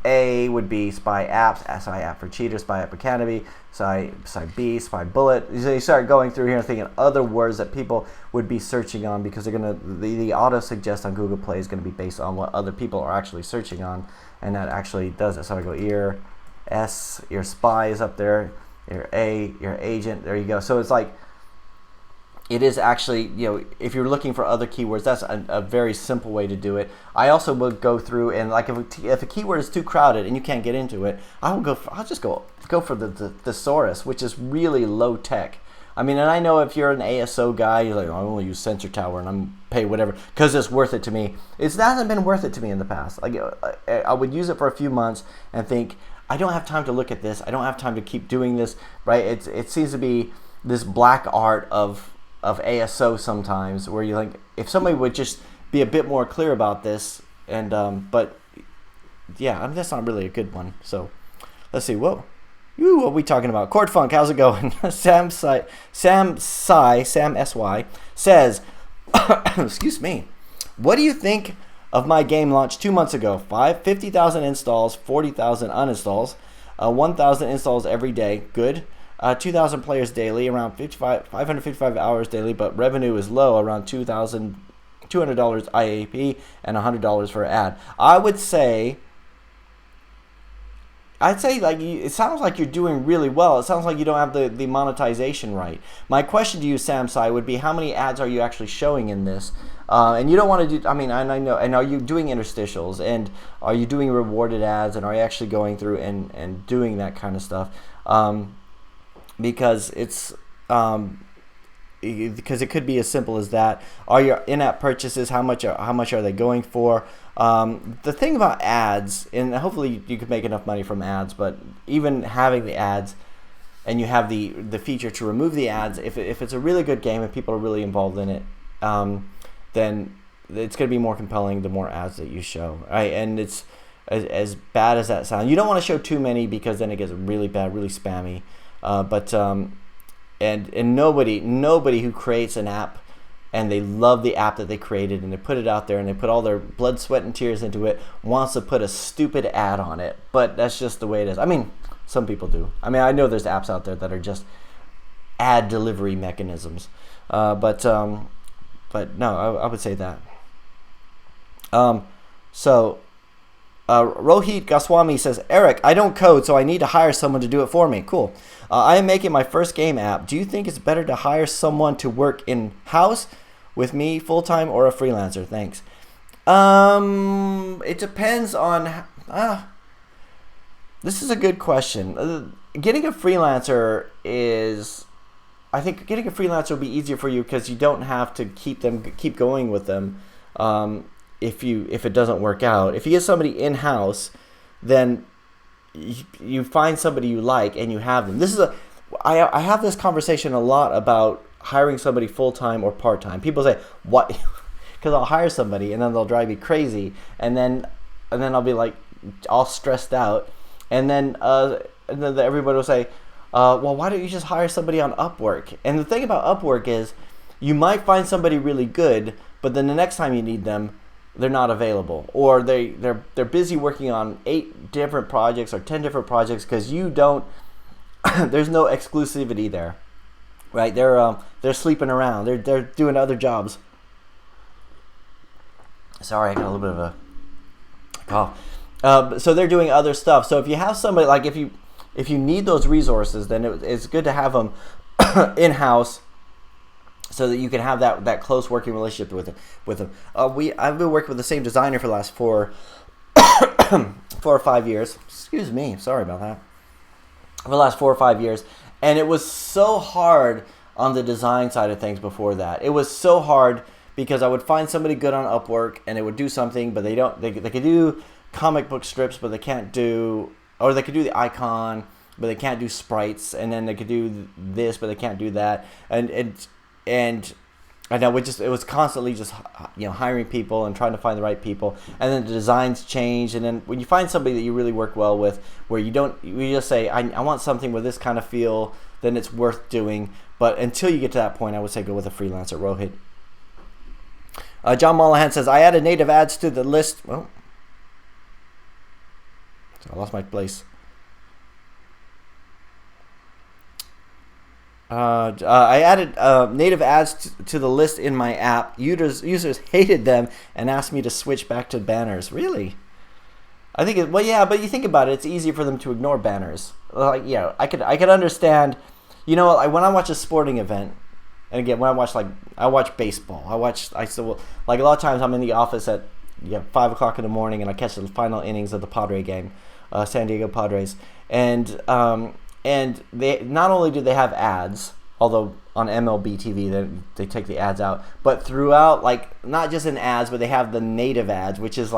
A would be Spy Apps, Spy App for Cheaters, Spy App Academy, Spy B, Spy Bullet. So you start going through here and thinking other words that people would be searching on, because they're gonna the auto suggest on Google Play is gonna be based on what other people are actually searching on, and that actually does it. So I go ear S, your Spy is up there, your A, your agent. There you go. So it's like, it is actually, if you're looking for other keywords, that's a very simple way to do it. I also would go through and, like, if a keyword is too crowded and you can't get into it, I'll just go for the thesaurus, which is really low tech. I mean, and I know if you're an ASO guy, you're like, I only use Sensor Tower and I'm pay whatever because it's worth it to me. It hasn't been worth it to me in the past. Like, I would use it for a few months and think, I don't have time to look at this. I don't have time to keep doing this, right? It seems to be this black art of ASO sometimes, where you think, if somebody would just be a bit more clear about this, and but yeah, I mean, that's not really a good one. So let's see. Whoa, what are we talking about? Chord Funk, how's it going? Sam SY says, excuse me, what do you think of my game launch 2 months ago? 50,000 installs, 40,000 uninstalls, 1,000 installs every day. Good. 2,000 players daily, around 555 hours daily, but revenue is low, around $200 IAP and $100 for ad. I'd say like, it sounds like you're doing really well. It sounds like you don't have the monetization right. My question to you, Samsai, would be, how many ads are you actually showing in this? And you don't want to do, I mean, I know, and are you doing interstitials, and are you doing rewarded ads, and are you actually going through and doing that kind of stuff? Because it's because it could be as simple as that. Are your in-app purchases, how much are they going for? The thing about ads, and hopefully you could make enough money from ads, but even having the ads, and you have the feature to remove the ads, if it's a really good game and people are really involved in it, then it's going to be more compelling the more ads that you show, right? And it's as bad as that sounds. You don't want to show too many because then it gets really bad, really spammy. And nobody who creates an app and they love the app that they created and they put it out there and they put all their blood, sweat, and tears into it wants to put a stupid ad on it. But that's just the way it is. I mean, some people do. I mean, I know there's apps out there that are just ad delivery mechanisms. But no, I would say that. Rohit Goswami says, Eric, I don't code, so I need to hire someone to do it for me. Cool. I am making my first game app. Do you think it's better to hire someone to work in-house with me full-time or a freelancer? Thanks. It depends on... this is a good question. Getting a freelancer is... I think getting a freelancer will be easier for you because you don't have to keep going with them. If it doesn't work out, if you get somebody in-house, then you find somebody you like and you have them. I have this conversation a lot about hiring somebody full-time or part-time. People say, what? Because I'll hire somebody and then they'll drive me crazy, and then I'll be like all stressed out, and then everybody will say, well, why don't you just hire somebody on Upwork? And the thing about Upwork is you might find somebody really good, but then the next time you need them, they're not available, or they're busy working on 8 different projects or 10 different projects because you don't. There's no exclusivity there, right? They're sleeping around. They're doing other jobs. Sorry, I got a little bit of a cough. So they're doing other stuff. So if you have somebody, like if you need those resources, then it's good to have them in-house, so that you can have that close working relationship with them. I've been working with the same designer for the last 4 or 5 years. Excuse me, sorry about that. For the last 4 or 5 years, and it was so hard on the design side of things before that. It was so hard because I would find somebody good on Upwork and they would do something, but they could do comic book strips, but they can't do, or they could do the icon, but they can't do sprites, and then they could do this, but they can't do that, and I know it was constantly just hiring people and trying to find the right people, and then the designs change, and then when you find somebody that you really work well with, where you just say I want something with this kind of feel, then it's worth doing. But until you get to that point, I would say go with a freelancer. Rohit. John Mollahan says, I added native ads to the list. Well, I lost my place. I added native ads to the list in my app. Users hated them and asked me to switch back to banners. Really? I think but you think about it, it's easy for them to ignore banners. Like, I could understand. When I watch a sporting event, and again, when I watch baseball. A lot of times I'm in the office at 5 o'clock in the morning, and I catch the final innings of the Padre game, San Diego Padres, and they not only do they have ads, although on MLB TV they take the ads out, but throughout, not just in ads, but they have the native ads, which is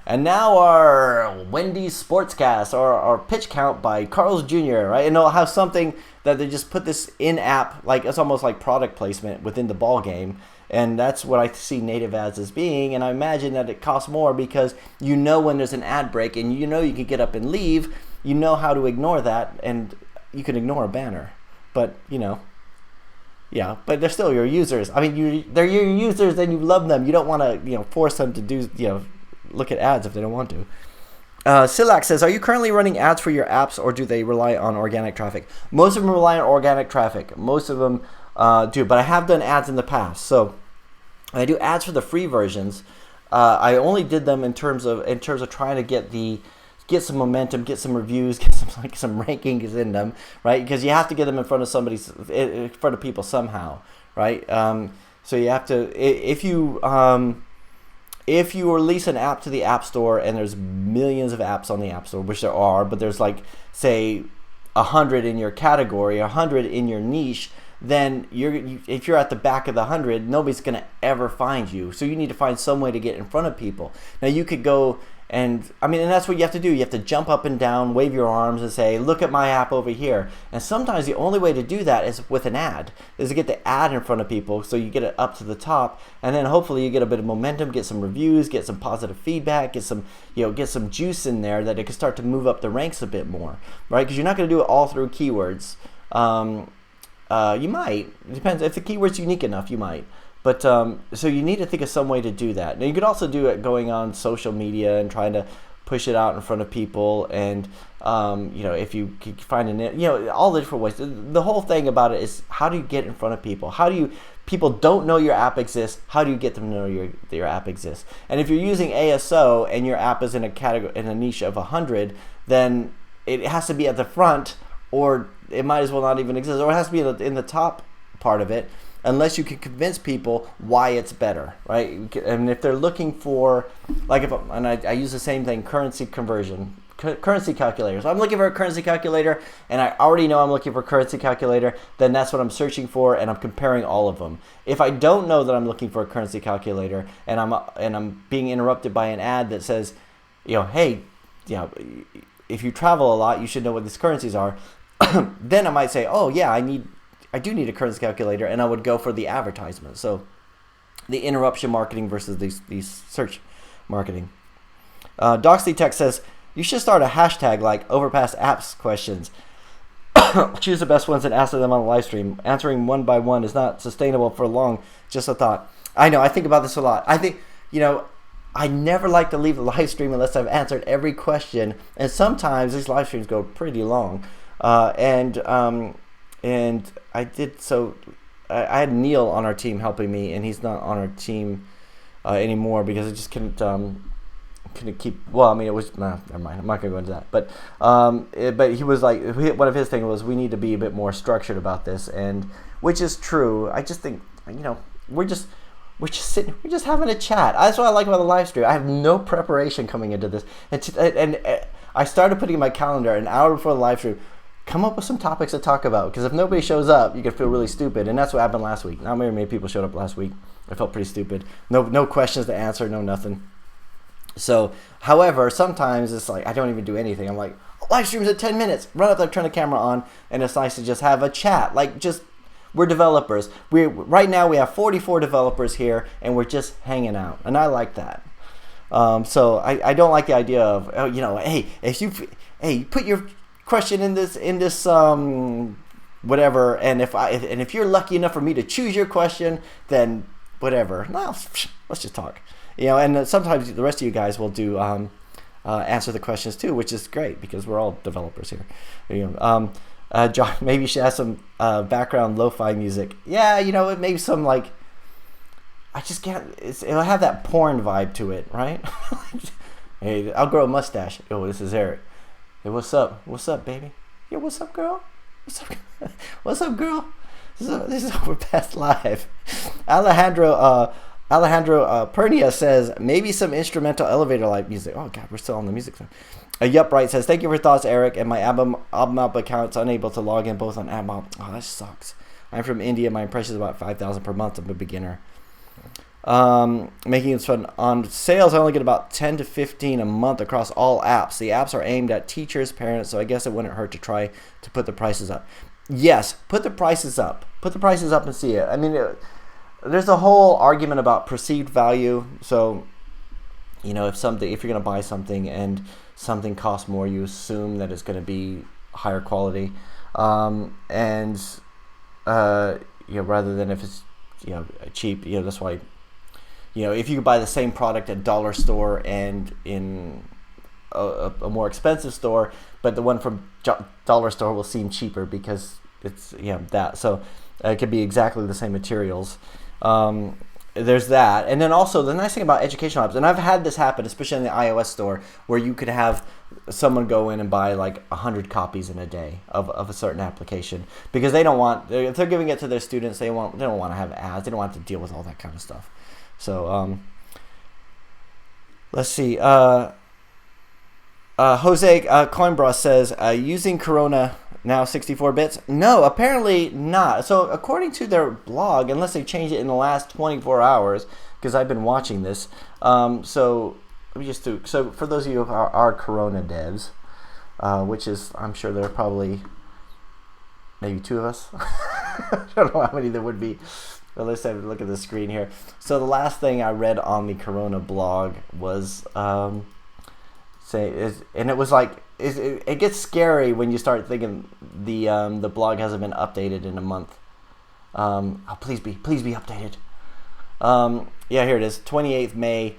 and now our Wendy's Sportscast or our pitch count by Carl's Jr., right? And they'll have something that they just put this in-app, it's almost like product placement within the ball game. And that's what I see native ads as being. And I imagine that it costs more because when there's an ad break and you can get up and leave, you know how to ignore that, and you can ignore a banner. But, but they're still your users. I mean, they're your users and you love them. You don't want to, force them to do, look at ads if they don't want to. Silak says, are you currently running ads for your apps, or do they rely on organic traffic? Most of them rely on organic traffic. Most of them do, but I have done ads in the past. So I do ads for the free versions. I only did them in terms of trying to get some momentum, get some reviews, get some rankings in them, right? Because you have to get them in front of people somehow, right? So you have to, if you release an app to the App Store, and there's millions of apps on the App Store, which there are, but there's say 100 in your category, 100 in your niche, then if you're at the back of the 100, nobody's going to ever find you. So you need to find some way to get in front of people. Now you could go and that's what you have to do. You have to jump up and down, wave your arms and say, look at my app over here. And sometimes the only way to do that is with an ad, is to get the ad in front of people so you get it up to the top, and then hopefully you get a bit of momentum, get some reviews, get some positive feedback, get some juice in there that it can start to move up the ranks a bit more, right? Because you're not going to do it all through keywords. You might. It depends. If the keyword's unique enough, you might. But so you need to think of some way to do that. Now you could also do it going on social media and trying to push it out in front of people. And if you could find all the different ways. The whole thing about it is, how do you get in front of people? People don't know your app exists. How do you get them to know your app exists? And if you're using ASO and your app is in a category, in a niche of 100, then it has to be at the front, or it might as well not even exist, or it has to be in the top part of it, unless you can convince people why it's better, right? And if they're looking for, I use the same thing, currency conversion, currency calculators. I'm looking for a currency calculator, and I already know I'm looking for a currency calculator, then that's what I'm searching for, and I'm comparing all of them. If I don't know that I'm looking for a currency calculator, and I'm being interrupted by an ad that says, hey, if you travel a lot, you should know what these currencies are, then I might say, oh yeah, I do need a currency calculator, and I would go for the advertisement. So the interruption marketing versus these search marketing. Doxley Tech says, you should start a hashtag like Overpass Apps Questions. Choose the best ones and answer them on the live stream. Answering one by one is not sustainable for long. Just a thought. I know, I think about this a lot. I think, I never like to leave the live stream unless I've answered every question. And sometimes these live streams go pretty long. And I did so. I had Neil on our team helping me, and he's not on our team anymore because I just couldn't keep. Well, it was never mind. I'm not gonna go into that. But he was like, one of his things was, we need to be a bit more structured about this, and which is true. I just think we're just sitting, we're just having a chat. That's what I like about the live stream. I have no preparation coming into this, and I started putting in my calendar an hour before the live stream. Come up with some topics to talk about, because if nobody shows up, you can feel really stupid, and that's what happened last week. Not very many people showed up last week. I felt pretty stupid. No questions to answer, no nothing. So, however, sometimes it's like I don't even do anything. I'm like, live stream's at 10 minutes. Run up there, turn the camera on, and it's nice to just have a chat. We're developers. Right now we have 44 developers here, and we're just hanging out, and I like that. So I don't like the idea of, hey, put your question in this whatever, and if you're lucky enough for me to choose your question, then whatever. No, let's just talk. And sometimes the rest of you guys will do answer the questions too, which is great because we're all developers here. John, maybe you should have some background lo-fi music. Yeah, maybe some I just can't. It'll have that porn vibe to it, right? Hey, I'll grow a mustache. Oh, this is Eric. Hey, what's up? What's up, baby? Yeah, what's up, girl? What's up? What's up, girl? This is Overpass Live. Alejandro Pernia says, maybe some instrumental elevator light music. Oh, God, we're still on the music thing. Yup Right says, thank you for thoughts, Eric. And my AdMob account's unable to log in both on AdMob. Oh, that sucks. I'm from India. My impression is about 5,000 per month. I'm a beginner. Making it fun. On sales, I only get about 10 to 15 a month across all apps. The apps are aimed at teachers, parents, so I guess it wouldn't hurt to try to put the prices up. Yes, put the prices up. Put the prices up and see it. There's a whole argument about perceived value. So, if you're going to buy something and something costs more, you assume that it's going to be higher quality, rather than if it's cheap. That's why. If you could buy the same product at dollar store and in a more expensive store, but the one from dollar store will seem cheaper because it's that. So it could be exactly the same materials. There's that. And then also the nice thing about educational apps, and I've had this happen, especially in the iOS store, where you could have someone go in and buy 100 copies in a day of a certain application because if they're giving it to their students, they don't want to have ads. They don't want to deal with all that kind of stuff. So let's see. Jose Coimbra says, using Corona now 64 bits? No, apparently not. So according to their blog, unless they changed it in the last 24 hours, because I've been watching this. So let me just do. So for those of you who are Corona devs, which is, I'm sure there are probably maybe 2 of us. I don't know how many there would be. But let's have a look at the screen here. So the last thing I read on the Corona blog was and it was like it gets scary when you start thinking the blog hasn't been updated in a month. Oh, please be updated. Yeah, here it is, 28th May.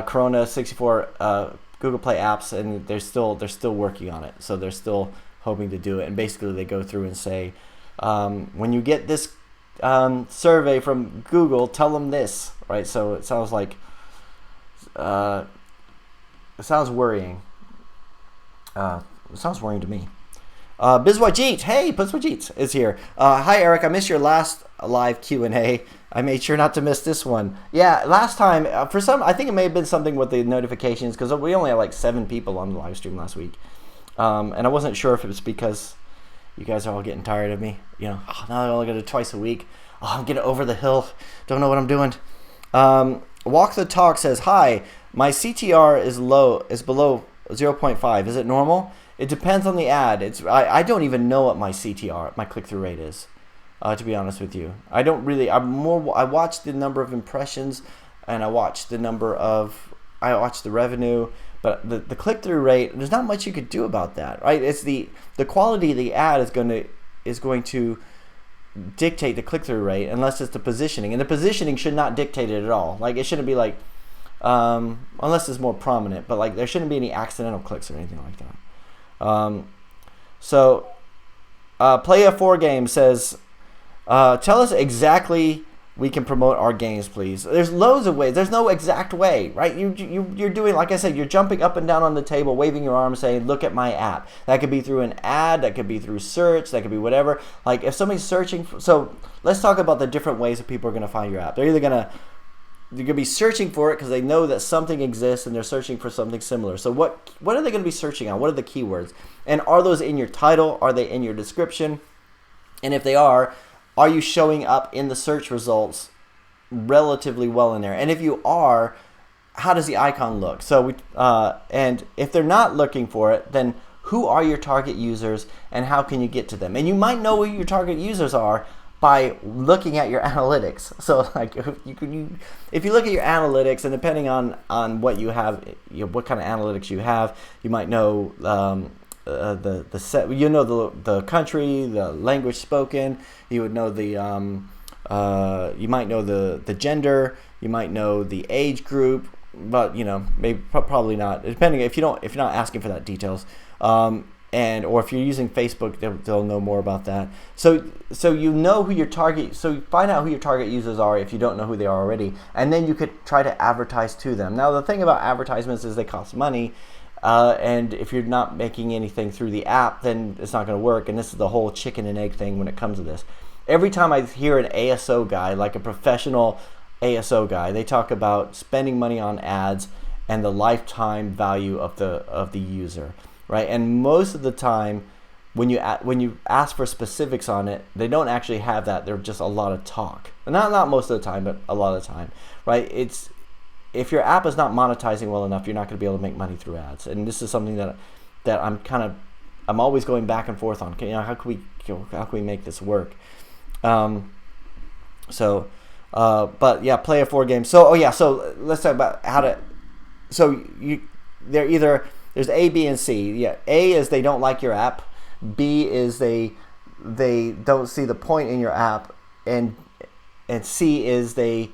Corona 64 Google Play apps, and they're still working on it. So they're still hoping to do it. And basically, they go through and say, when you get this survey from Google, tell them this, right? So it sounds like it sounds worrying. It sounds worrying to me. Bizwajit, hey, Bizwajit is here. Hi, Eric. I missed your last live Q&A. I made sure not to miss this one. Yeah, last time, I think it may have been something with the notifications, because we only had like 7 people on the live stream last week. And I wasn't sure if it was because you guys are all getting tired of me. You know, now I only get it twice a week. I'm getting over the hill. Don't know what I'm doing. Walk the Talk says, hi, my CTR is below 0.5. Is it normal? It depends on the ad. I don't even know what my CTR, my click-through rate is, to be honest with you. I watch the number of impressions, and I watch the revenue, but the click-through rate, there's not much you could do about that, right? It's the quality of the ad is going to dictate the click-through rate, unless it's the positioning, and the positioning should not dictate it at all. Like, it shouldn't be like, unless it's more prominent, but like there shouldn't be any accidental clicks or anything like that. Play a 4 game says, tell us exactly we can promote our games, please. There's loads of ways. There's no exact way, right? You're doing, like I said, you're jumping up and down on the table, waving your arm, saying, look at my app. That could be through an ad, that could be through search, that could be whatever. Like if somebody's searching so let's talk about the different ways that people are going to find your app. They're going to be searching for it because they know that something exists and they're searching for something similar. So what are they going to be searching on? What are the keywords? And are those in your title? Are they in your description? And if they are you showing up in the search results relatively well in there? And if you are, how does the icon look? So and if they're not looking for it, then who are your target users and how can you get to them? And you might know who your target users are by looking at your analytics. So like if you look at your analytics, and depending on what you have, what kind of analytics you have, you might know the country, the language spoken. You would know you might know the gender. You might know the age group, but maybe probably not. Depending if you're not asking for that details. Or if you're using Facebook, they'll know more about that. So you know who your target. So you find out who your target users are if you don't know who they are already, and then you could try to advertise to them. Now the thing about advertisements is they cost money, and if you're not making anything through the app, then it's not going to work. And this is the whole chicken and egg thing when it comes to this. Every time I hear an ASO guy, like a professional ASO guy, they talk about spending money on ads and the lifetime value of the user. Right, and most of the time, when you ask for specifics on it, they don't actually have that. They're just a lot of talk. Not most of the time, but a lot of the time, right? It's if your app is not monetizing well enough, you're not going to be able to make money through ads. And this is something that I'm always going back and forth on. How can we make this work? But yeah, play a 4 game. So so let's talk about how to. So they're either. There's A, B, and C. Yeah, A is they don't like your app. B is they don't see the point in your app, and C is they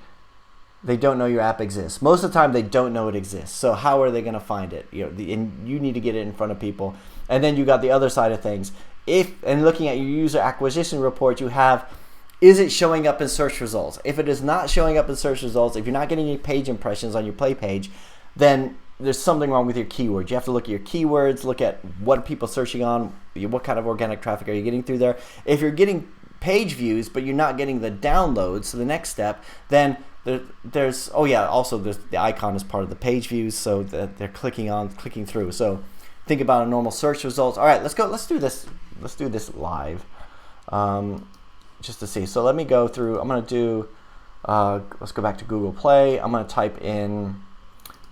don't know your app exists. Most of the time, they don't know it exists. So how are they going to find it? And you need to get it in front of people. And then you got the other side of things. And looking at your user acquisition report, you have, is it showing up in search results? If it is not showing up in search results, if you're not getting any page impressions on your play page, then there's something wrong with your keywords. You have to look at your keywords, look at what are people searching on, what kind of organic traffic are you getting through there. If you're getting page views, but you're not getting the downloads, so the next step, then there's the icon is part of the page views, so that they're clicking through. So think about a normal search results. All right, let's do this let's do this live, just to see. So let me go through. I'm gonna do. Let's go back to Google Play. I'm gonna type in.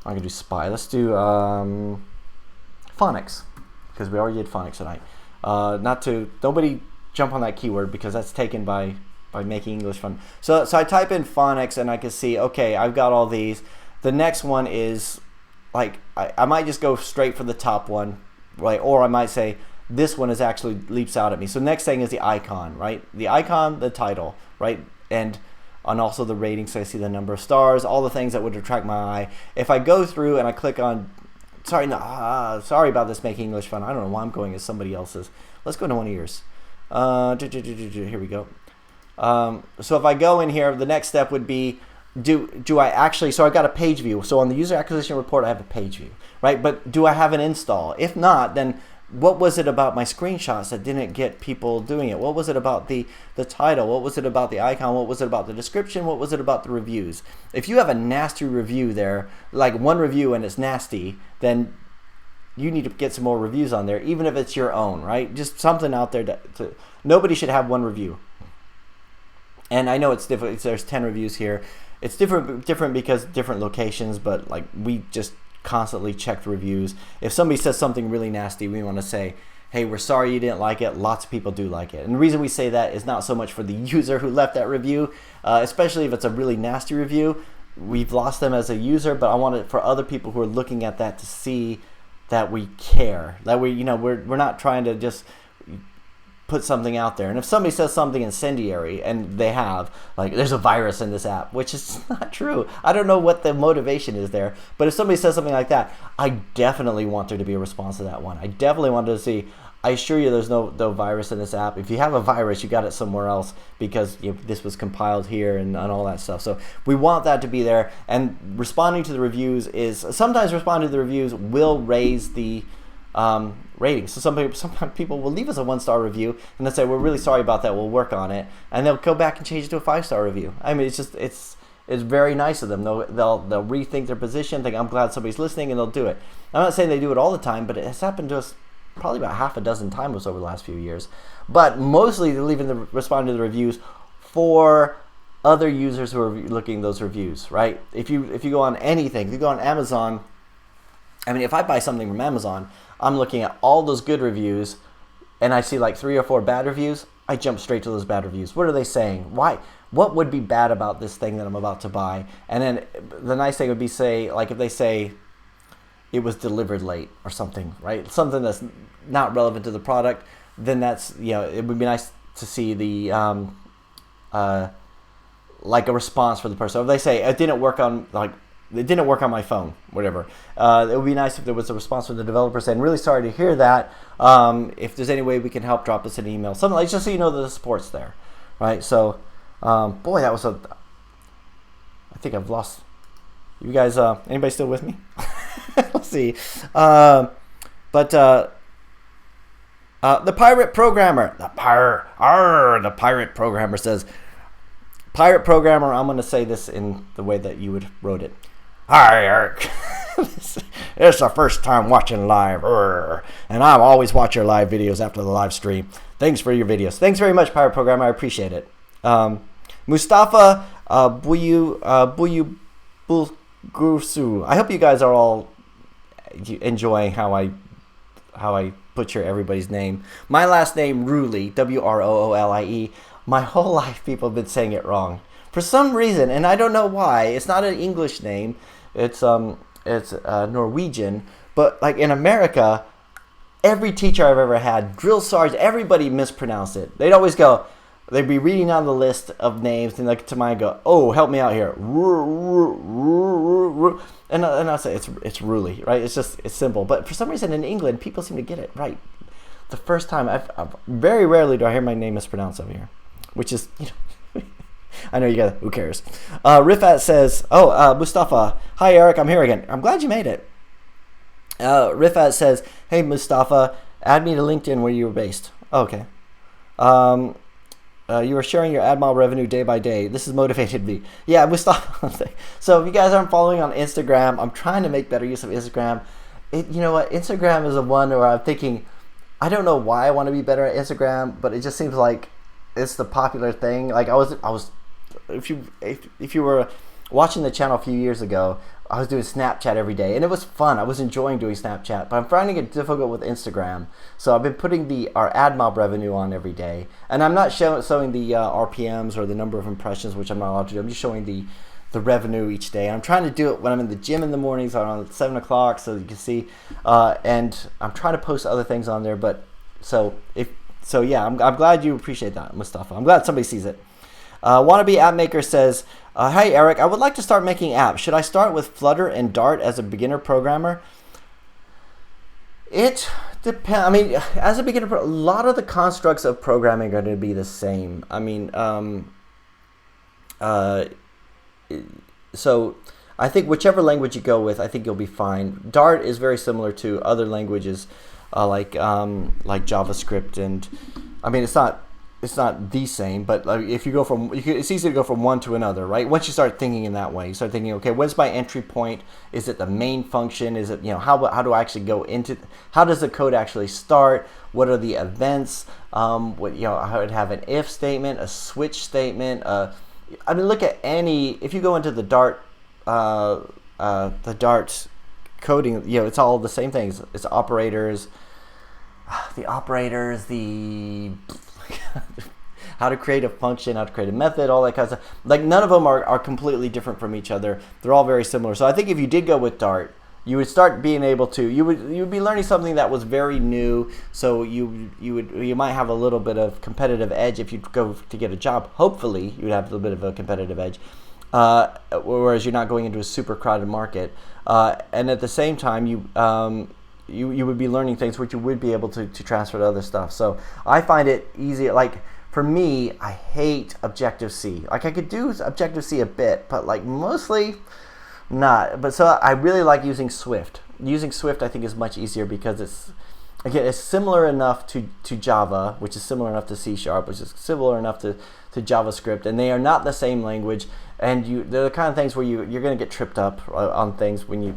I'm gonna do spy. Let's do phonics, because we already did phonics tonight. Nobody jump on that keyword, because that's taken by making English fun. So I type in phonics and I can see, okay, I've got all these. The next one is like, I might just go straight for the top one, right? Or I might say this one is actually leaps out at me. So next thing is the icon, right? The icon, the title, right? And also the rating, so I see the number of stars, all the things that would attract my eye. If I go through and I click on, sorry about this making English fun. I don't know why I'm going as somebody else's. Let's go to one of yours. Here we go. So if I go in here, the next step would be, do I actually, so I've got a page view. So on the user acquisition report, I have a page view, right? But do I have an install? If not, then what was it about my screenshots that didn't get people doing it? What was it about the title? What was it about the icon? What was it about the description? What was it about the reviews? If you have a nasty review there, like one review and it's nasty, then you need to get some more reviews on there, even if it's your own, right? Just something out there nobody should have one review. And I know it's different. There's 10 reviews here. It's different because different locations, but like we just constantly check the reviews. If somebody says something really nasty, we want to say, hey, we're sorry you didn't like it. Lots of people do like it. And the reason we say that is not so much for the user who left that review, especially if it's a really nasty review. We've lost them as a user, but I want it for other people who are looking at that to see that we care, that we're not trying to just put something out there. And if somebody says something incendiary, and they have, like, there's a virus in this app, which is not true. I don't know what the motivation is there, but if somebody says something like that, I definitely want there to be a response to that one. I definitely want to see, I assure you there's no virus in this app. If you have a virus, you got it somewhere else, because this was compiled here and all that stuff. So we want that to be there. And responding to the reviews sometimes responding to the reviews will raise the ratings. So sometimes people will leave us a 1-star review and they'll say, we're really sorry about that, we'll work on it, and they'll go back and change it to a 5-star review. I mean, it's very nice of them. They'll rethink their position, think, I'm glad somebody's listening, and they'll do it. I'm not saying they do it all the time, but it has happened to us probably about half a dozen times over the last few years. But mostly they're responding to the reviews for other users who are looking at those reviews, right? If you go on anything, if you go on Amazon, I mean, if I buy something from Amazon, I'm looking at all those good reviews, and I see like 3 or 4 bad reviews, I jump straight to those bad reviews. What are they saying? Why? What would be bad about this thing that I'm about to buy? And then the nice thing would be, if they say it was delivered late or something, right? Something that's not relevant to the product, then that's, it would be nice to see the like a response for the person. Or if they say it didn't work on my phone, whatever. It would be nice if there was a response from the developer saying, really sorry to hear that. If there's any way we can help, drop us an email. Something like, just so you know that the support's there, right? So, boy, that was I think I've lost. You guys, anybody still with me? Let's see. The pirate programmer, the pirate programmer says, pirate programmer, I'm going to say this in the way that you would wrote it. Hi, Eric. It's the first time watching live, and I always watch your live videos after the live stream. Thanks for your videos. Thanks very much, pirate programmer. I appreciate it. Mustafa Buyu Bulgusu. I hope you guys are all enjoying how I butcher everybody's name. My last name, Wroolie, Wroolie. My whole life, people have been saying it wrong for some reason, and I don't know why. It's not an English name. It's Norwegian. But like in America, every teacher I've ever had, drill sergeant, everybody mispronounced it. They'd always go, they'd be reading down the list of names, and like to mine go, oh, help me out here, and I'll say it's Wroolie, right? It's simple. But for some reason in England, people seem to get it right the first time. I've very rarely do I hear my name mispronounced over here, which is, I know you guys, who cares? Rifat says, Mustafa, hi Eric, I'm here again. I'm glad you made it. Rifat says, hey Mustafa, add me to LinkedIn where you were based. Okay. You are sharing your ad mile revenue day by day. This has motivated me. Yeah, Mustafa. So if you guys aren't following on Instagram, I'm trying to make better use of Instagram. You know what? Instagram is the one where I'm thinking, I don't know why I want to be better at Instagram, but it just seems like it's the popular thing. Like I was, if you were watching the channel a few years ago, I was doing Snapchat every day, and it was fun. I was enjoying doing Snapchat, but I'm finding it difficult with Instagram. So I've been putting our ad mob revenue on every day, and I'm not showing the RPMs or the number of impressions, which I'm not allowed to do. I'm just showing the revenue each day. I'm trying to do it when I'm in the gym in the mornings around 7 o'clock, so you can see. And I'm trying to post other things on there, but yeah, I'm glad you appreciate that, Mustafa. I'm glad somebody sees it. Wannabe App Maker says, "Hi Eric, I would like to start making apps. Should I start with Flutter and Dart as a beginner programmer?" It depends. I mean, as a beginner, a lot of the constructs of programming are going to be the same. I mean, so I think whichever language you go with, I think you'll be fine. Dart is very similar to other languages like JavaScript, and I mean it's not the same, but if you go from it's easy to go from one to another, right? Once you start thinking in that way, you start thinking, okay, when's my entry point? Is it the main function? Is it, how do I actually go into? How does the code actually start? What are the events? I would have an if statement, a switch statement. I mean, look at if you go into the Dart coding, it's all the same things. It's operators, how to create a function, how to create a method, all that kind of stuff. Like none of them are completely different from each other. They're all very similar. So I think if you did go with Dart, you would start being able to, you would be learning something that was very new. So you might have a little bit of competitive edge if you go to get a job. Hopefully you would have a little bit of a competitive edge, whereas you're not going into a super crowded market. And at the same time, you would be learning things which you would be able to transfer to other stuff. So I find it easy. Like for me, I hate Objective-C. Like I could do Objective-C a bit, but like mostly not. But so I really like using Swift. Using Swift I think is much easier because it's similar enough to Java, which is similar enough to C#, which is similar enough to JavaScript, and they are not the same language. And they're the kind of things where you're going to get tripped up on things when you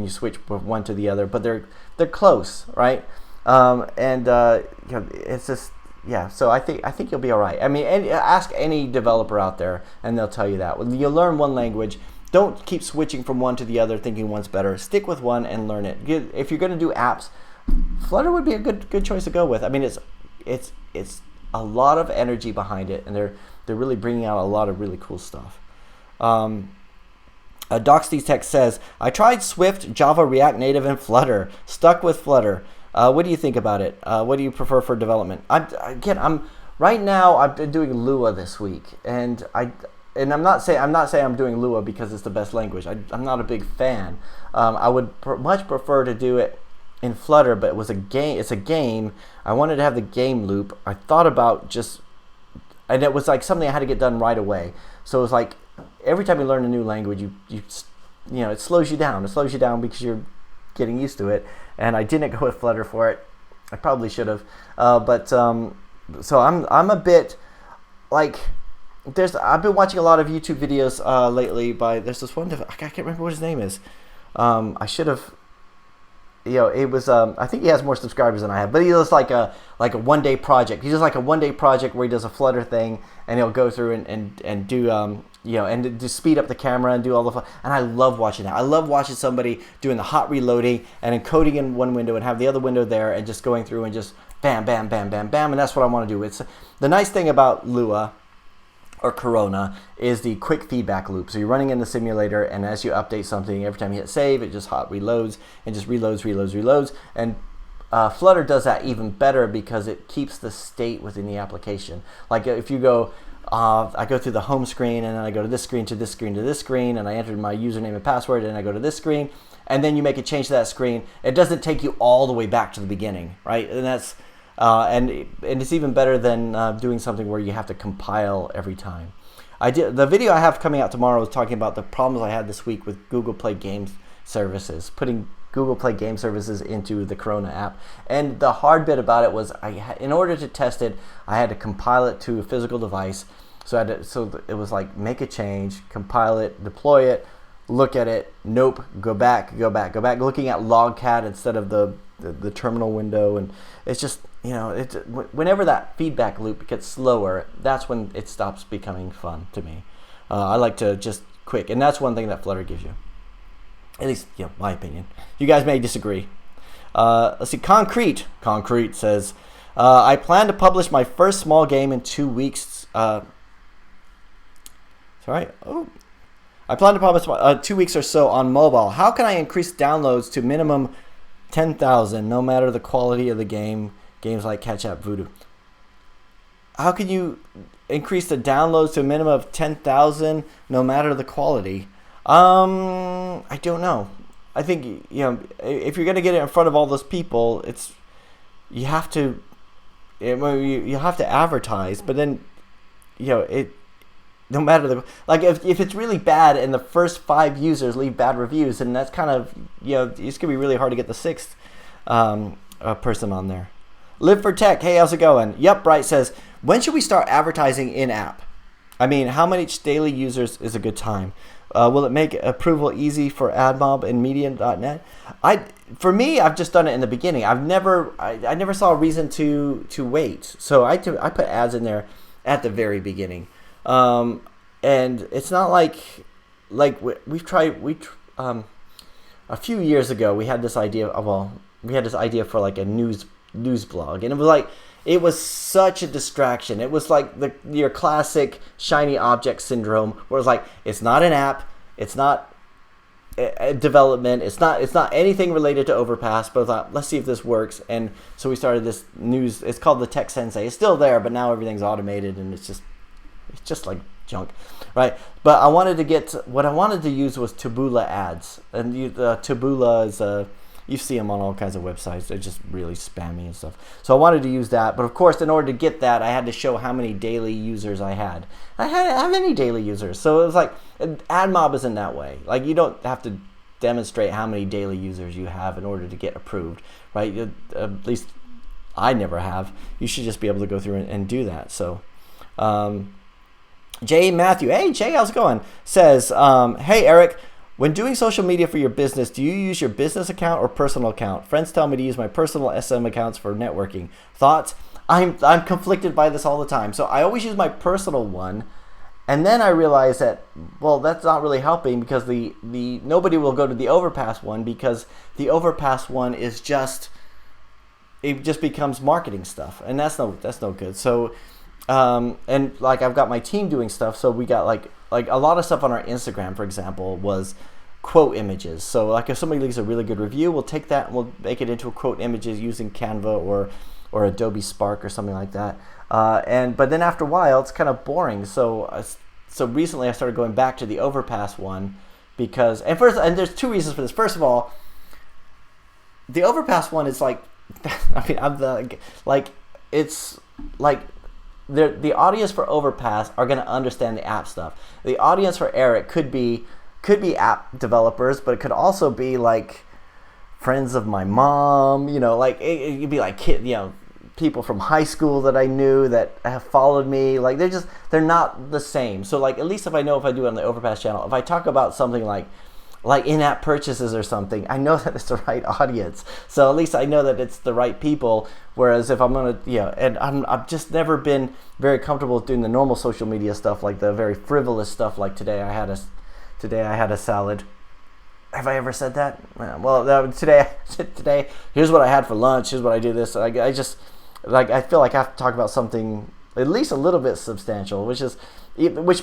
switch from one to the other, but they're close, right? It's just So I think you'll be all right. I mean, ask any developer out there, and they'll tell you that. When you learn one language, don't keep switching from one to the other, thinking one's better. Stick with one and learn it. If you're going to do apps, Flutter would be a good choice to go with. I mean, it's a lot of energy behind it, and they're really bringing out a lot of really cool stuff. Doxy's Tech says, "I tried Swift, Java, React Native, and Flutter. Stuck with Flutter. What do you think about it? What do you prefer for development?" Right now I've been doing Lua this week, and I'm not saying I'm doing Lua because it's the best language. I'm not a big fan. I would much prefer to do it in Flutter, but it's a game. I wanted to have the game loop. I thought about and it was like something I had to get done right away. So it was like every time you learn a new language, it slows you down. It slows you down because you're getting used to it. And I didn't go with Flutter for it. I probably should have. So I'm a bit like I've been watching a lot of YouTube videos lately there's this one, I can't remember what his name is. I should have. It was I think he has more subscribers than I have, but he does like a 1 day project. He does like a 1 day project where he does a Flutter thing, and he'll go through and do and to speed up the camera and do all the fun. And I love watching that. I love watching somebody doing the hot reloading and encoding in one window and have the other window there and just going through and just bam, bam, bam, bam, bam, and that's what I want to do. It's the nice thing about Lua or Corona is the quick feedback loop. So you're running in the simulator, and as you update something, every time you hit save, it just hot reloads and just reloads. And Flutter does that even better because it keeps the state within the application. Like if you go, I go through the home screen, and then I go to this screen, to this screen, to this screen, and I enter my username and password, and I go to this screen, and then you make a change to that screen. It doesn't take you all the way back to the beginning, right? And that's and it's even better than doing something where you have to compile every time. The video I have coming out tomorrow is talking about the problems I had this week with Google Play Game Services, putting Google Play Game Services into the Corona app. And the hard bit about it was in order to test it, I had to compile it to a physical device. So it was like make a change, compile it, deploy it, look at it, nope, go back, looking at logcat instead of the the terminal window, and it's just, whenever that feedback loop gets slower, that's when it stops becoming fun to me. I like to just quick, and that's one thing that Flutter gives you. At least, my opinion. You guys may disagree. Let's see. Concrete says, I plan to publish my first small game in 2 weeks. I plan to publish 2 weeks or so on mobile. How can I increase downloads to minimum 10,000, no matter the quality of the game? Games like Catch Up Voodoo. How can you increase the downloads to a minimum of 10,000, no matter the quality? I don't know. I think, if you're going to get it in front of all those people, you have to advertise, but then, no matter if it's really bad and the first 5 users leave bad reviews, then that's kind of, it's going to be really hard to get the 6th person on there. Live for Tech, hey, how's it going? Yep, Bright says, when should we start advertising in-app? I mean, how many daily users is a good time? Will it make approval easy for AdMob and Medium.net? For me, I've just done it in the beginning. I never saw a reason to wait. So I put ads in there at the very beginning. And it's not like we've tried. A few years ago we had this idea. For like a news blog, and it was such a distraction. It was like your classic shiny object syndrome, where it's like, it's not an app, it's not a development, it's not anything related to Overpass, but I thought, let's see if this works. And so we started this news. It's called the Tech Sensei. It's still there, but now everything's automated, and it's just like junk, right? But what I wanted to use was Taboola ads, and Taboola is you see them on all kinds of websites. They're just really spammy and stuff. So I wanted to use that. But of course, in order to get that, I had to show how many daily users I had. I had how many daily users. So it was like, AdMob isn't that way. Like, you don't have to demonstrate how many daily users you have in order to get approved, right? At least I never have. You should just be able to go through and do that. So, Jay Matthew, hey Jay, how's it going? Says, hey Eric, when doing social media for your business, do you use your business account or personal account? Friends tell me to use my personal SM accounts for networking. Thoughts? I'm conflicted by this all the time. So I always use my personal one, and then I realize that, well, that's not really helping, because the nobody will go to the Overpass one, because the Overpass one is just becomes marketing stuff, and that's no good. So and like, I've got my team doing stuff, so we got like a lot of stuff on our Instagram, for example, was quote images. So like, if somebody leaves a really good review, we'll take that and we'll make it into a quote images using Canva or Adobe Spark or something like that. But then after a while, it's kind of boring. So recently I started going back to the Overpass one, because and there's 2 reasons for this. First of all, the Overpass one is like, I mean, it's like, the audience for Overpass are going to understand the app stuff. The audience for Eric could be app developers, but it could also be like friends of my mom. Like it could be like people from high school that I knew that have followed me. Like, they're not the same. So like, at least if I do it on the Overpass channel, if I talk about something like in-app purchases or something, I know that it's the right audience. So at least I know that it's the right people. Whereas if I'm gonna, and I've just never been very comfortable with doing the normal social media stuff, like the very frivolous stuff. Like today I had a salad. Have I ever said that? Well, today, here's what I had for lunch. Here's what I do this. I just, I feel like I have to talk about something at least a little bit substantial, which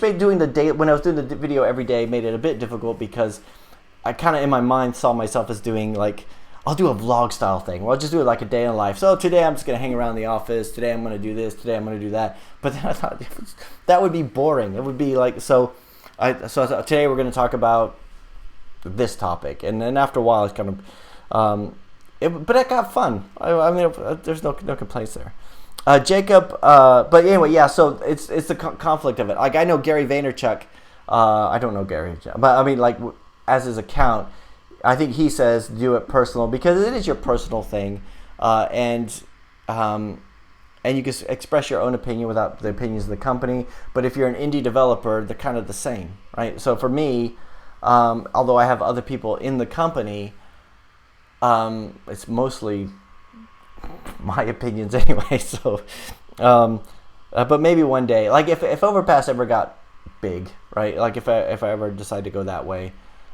made doing the day, when I was doing the video every day, made it a bit difficult, because I kind of in my mind saw myself as doing I'll do a vlog style thing. Well, I'll just do it like a day in life. So today I'm just going to hang around the office. Today I'm going to do this. Today I'm going to do that. But then I thought that would be boring. It would be like, so I thought, today we're going to talk about this topic. And then after a while, it's kind of, but it got fun. I mean, there's no complaints there. Jacob, but anyway, yeah, so it's the conflict of it. Like, I know Gary Vaynerchuk, I don't know Gary, but I mean, like, as his account, I think he says do it personal, because it is your personal thing, and you can express your own opinion without the opinions of the company. But if you're an indie developer, they're kind of the same, right? So for me, although I have other people in the company, It's mostly my opinions anyway. So, but maybe one day, like if Overpass ever got big, right? Like if I ever decide to go that way,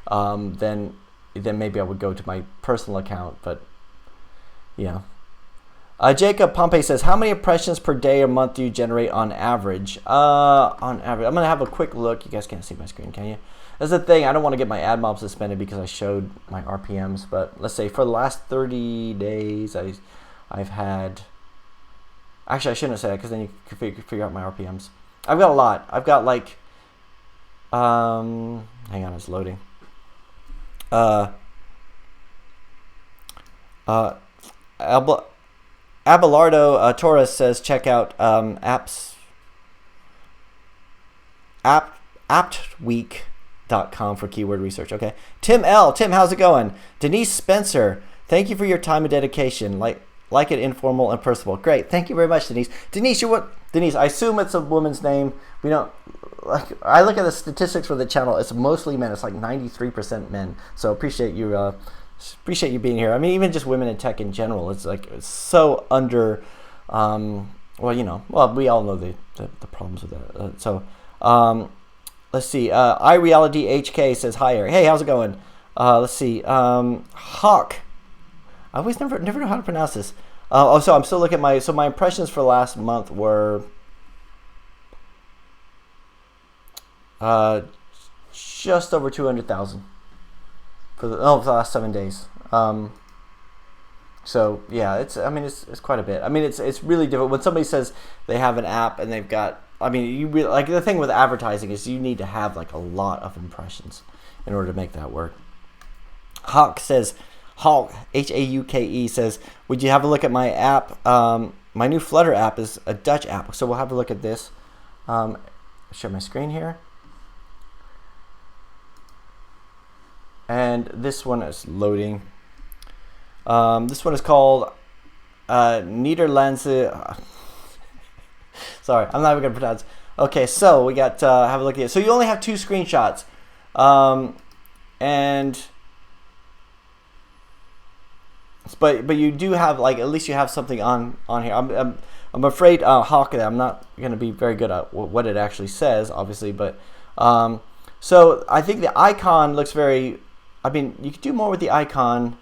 then maybe I would go to my personal account. But yeah. Jacob Pompey says, how many impressions per day or month do you generate on average? On average, I'm going to have a quick look. You guys can't see my screen, can you? That's the thing. I don't want to get my ad mob suspended because I showed my RPMs. But let's say for the last 30 days, I've had... Actually, I shouldn't have said that because then you can figure out my RPMs. I've got a lot. I've got like... hang on, it's loading. Abelardo Torres says, check out aptweek.com for keyword research. Okay. Tim, how's it going? Denise Spencer, thank you for your time and dedication. Like it informal and personable. Great. Thank you very much, Denise. Denise, you're what? Denise, I assume it's a woman's name. We don't... Like, I look at the statistics for the channel. It's mostly men. It's like 93% men. So appreciate you being here. I mean, even just women in tech in general, it's like it's so under. Well, we all know the problems with that. Let's see. iReality HK says hi. Hey, how's it going? Let's see. Hawk. I always never know how to pronounce this. So I'm still looking at my impressions for last month were just over 200,000 for the last 7 days. So yeah, it's quite a bit. I mean, it's really difficult when somebody says they have an app and they've got. I mean, you really, like the thing with advertising is you need to have like a lot of impressions in order to make that work. Hawk Hauke says, would you have a look at my app? My new Flutter app is a Dutch app, so we'll have a look at this. Share my screen here. And this one is loading. This one is called Nederlandse. Sorry, I'm not even going to pronounce. Okay, so we got have a look at it. So you only have 2 screenshots, but you do have, like, at least you have something on here. I'm afraid Hawk, I'm not going to be very good at what it actually says, obviously, but so I think the icon looks very. I mean, you could do more with the icon.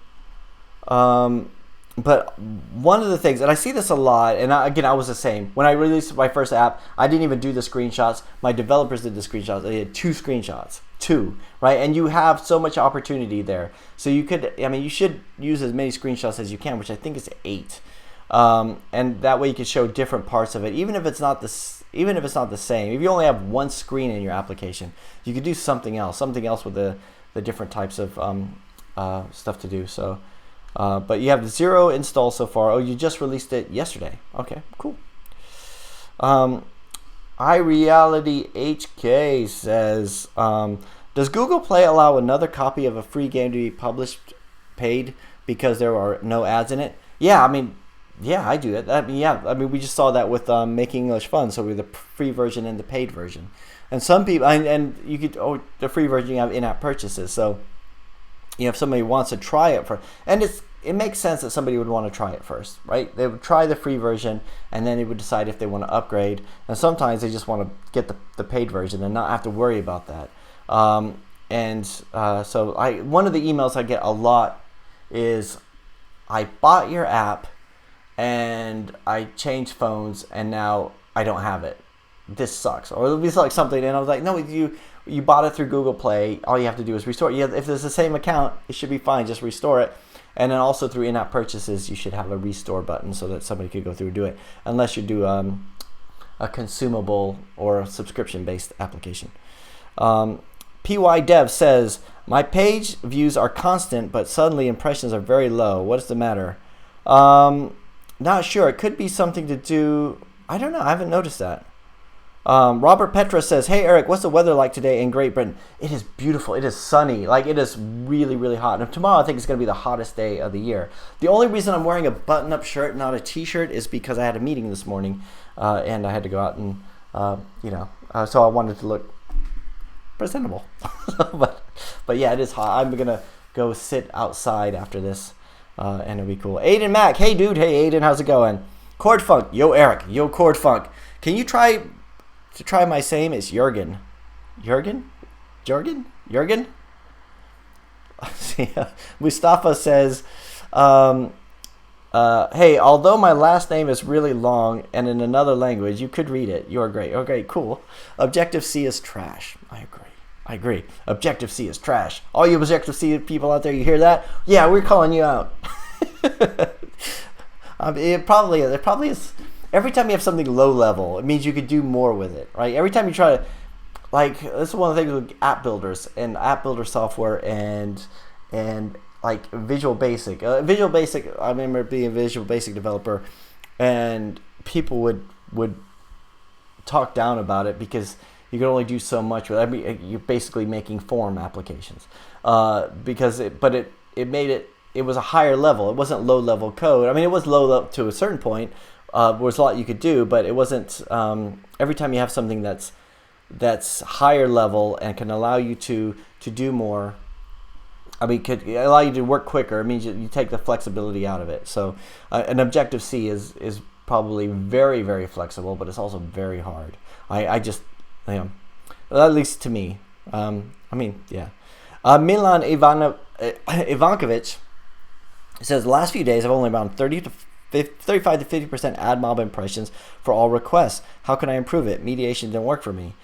But one of the things, and I see this a lot, and I was the same. When I released my first app, I didn't even do the screenshots. My developers did the screenshots. They had 2 screenshots, right? And you have so much opportunity there. So you could, you should use as many screenshots as you can, which I think is 8. And that way you can show different parts of it, even if it's not the same. If you only have 1 screen in your application, you could do something else with the different types of stuff to do. So. But you have 0 installs so far. Oh, you just released it yesterday. Okay, cool. iReality HK says, does Google Play allow another copy of a free game to be published paid because there are no ads in it? Yeah, I do that. We just saw that with Making English Fun. So we have the free version and the paid version. And some people, and you could, the free version you have in-app purchases. So if somebody wants to try it and it makes sense that somebody would want to try it first, right? They would try the free version and then they would decide if they want to upgrade. And sometimes they just want to get the paid version and not have to worry about that. So one of the emails I get a lot is, I bought your app and I changed phones and now I don't have it. This sucks. Or it'll be like something, and I was like, no, you bought it through Google Play. All you have to do is restore it. If there's the same account, it should be fine. Just restore it. And then also through in-app purchases, you should have a restore button so that somebody could go through and do it, unless you do a consumable or a subscription-based application. PY Dev says, my page views are constant, but suddenly impressions are very low. What is the matter? Not sure. It could be something to do. I don't know. I haven't noticed that. Robert Petra says, hey Eric, what's the weather like today in Great Britain? It is beautiful. It is sunny. Like, it is really, really hot. And tomorrow I think it's going to be the hottest day of the year. The only reason I'm wearing a button-up shirt, not a t-shirt, is because I had a meeting this morning and I had to go out and, so I wanted to look presentable. but yeah, it is hot. I'm going to go sit outside after this and it'll be cool. Aiden Mac, hey dude, hey Aiden, how's it going? Chord Funk, yo Eric, yo Chord Funk. Can you try my same? It's Jurgen. Jurgen? Mustafa says, hey, although my last name is really long and in another language, you could read it. You are great. Okay, cool. Objective C is trash. I agree. Objective C is trash. All you Objective C people out there, you hear that? Yeah, we're calling you out. It probably is. Every time you have something low level, it means you could do more with it, right? Every time you try to, like, this is one of the things with app builders and app builder software and like Visual Basic. I remember being a Visual Basic developer, and people would talk down about it because you could only do so much with it. I mean, you're basically making form applications because it was a higher level. It wasn't low level code. I mean, it was low level to a certain point. There was a lot you could do, but it wasn't. Every time you have something that's higher level and can allow you to do more. I mean, could allow you to work quicker. It means you take the flexibility out of it. So an Objective C is probably very, very flexible, but it's also very hard. I just, at least to me. I mean, yeah. Milan Ivankovic says, the last few days I've only around 35 to 50% ad mob impressions for all requests. How can I improve it? Mediation didn't work for me.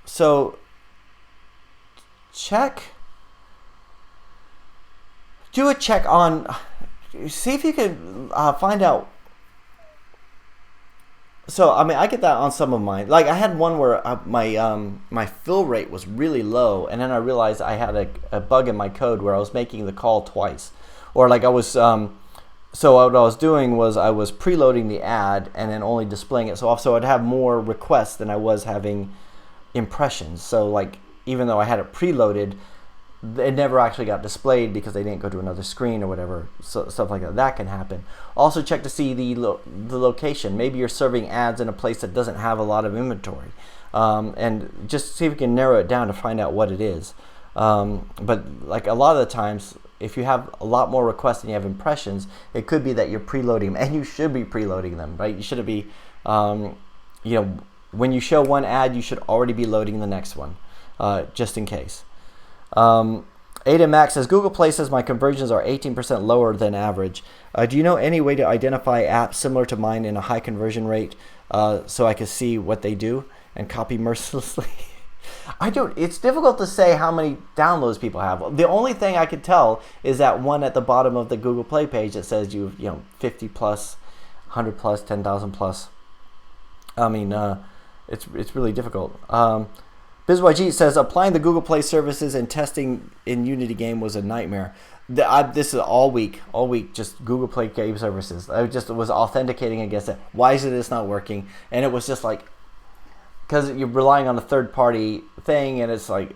So do a check on, see if you can find out. So, I mean, I get that on some of mine. Like, I had one where my fill rate was really low, and then I realized I had a bug in my code where I was making the call twice. Or, like, I was, so what I was doing was I was preloading the ad and then only displaying it. So I'd have more requests than I was having impressions. So, like, even though I had it preloaded, it never actually got displayed because they didn't go to another screen or whatever. So stuff like that can happen. Also check to see the location. Maybe you're serving ads in a place that doesn't have a lot of inventory, and just see if you can narrow it down to find out what it is. But like a lot of the times, if you have a lot more requests than you have impressions, it could be that you're preloading them, and you should be preloading them, right? You should be, when you show one ad, you should already be loading the next one, just in case. Ada Max says, Google Play says my conversions are 18% lower than average. Do you know any way to identify apps similar to mine in a high conversion rate so I can see what they do and copy mercilessly? It's difficult to say how many downloads people have. The only thing I could tell is that one at the bottom of the Google Play page that says 50 plus, 100 plus, 10,000 plus. I mean, it's really difficult. BizYG says, applying the Google Play services and testing in Unity game was a nightmare. This is all week, just Google Play game services. I just was authenticating against it. Why is this not working? And it was just like, because you're relying on a third-party thing, and it's like,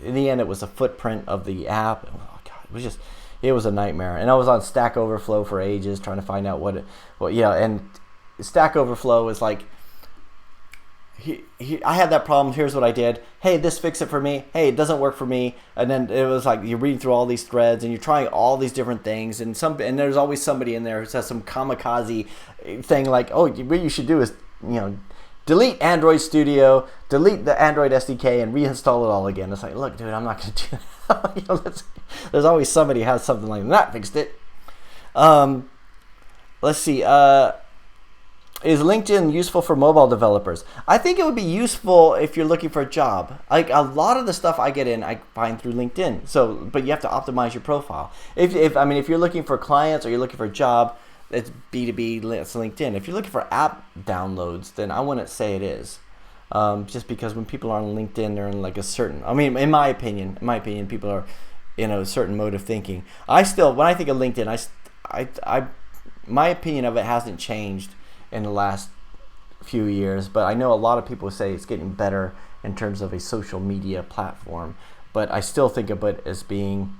in the end, it was a footprint of the app. Oh God, it was a nightmare. And I was on Stack Overflow for ages trying to find out and Stack Overflow is like, I had that problem. Here's what I did. Hey, this fix it for me. Hey, it doesn't work for me. And then it was like you're reading through all these threads and you're trying all these different things. And there's always somebody in there who says some kamikaze thing like, what you should do is delete Android Studio, delete the Android SDK, and reinstall it all again. It's like, look, dude, I'm not going to do that. There's always somebody who has something like that. Fixed it. Let's see. Is LinkedIn useful for mobile developers? I think it would be useful if you're looking for a job. Like a lot of the stuff I get in, I find through LinkedIn. So, but you have to optimize your profile. If you're looking for clients or you're looking for a job, it's B2B, it's LinkedIn. If you're looking for app downloads, then I wouldn't say it is. Just because when people are on LinkedIn, they're in like a certain, in my opinion, people are in a certain mode of thinking. When I think of LinkedIn, my opinion of it hasn't changed in the last few years, but I know a lot of people say it's getting better in terms of a social media platform, but I still think of it as being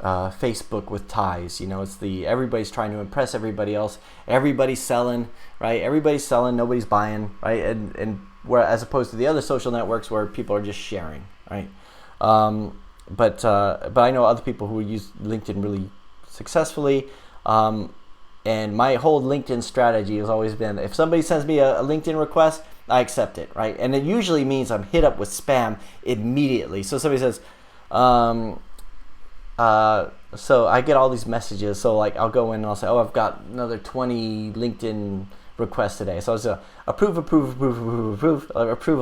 Facebook with ties. It's everybody's trying to impress everybody else. Everybody's selling, right? Everybody's selling, nobody's buying, right? And where as opposed to the other social networks where people are just sharing, right? But I know other people who use LinkedIn really successfully. And my whole LinkedIn strategy has always been, if somebody sends me a LinkedIn request, I accept it, right? And it usually means I'm hit up with spam immediately. So somebody says, so I get all these messages. So like I'll go in and I'll say, oh, I've got another 20 LinkedIn requests today. So it's approve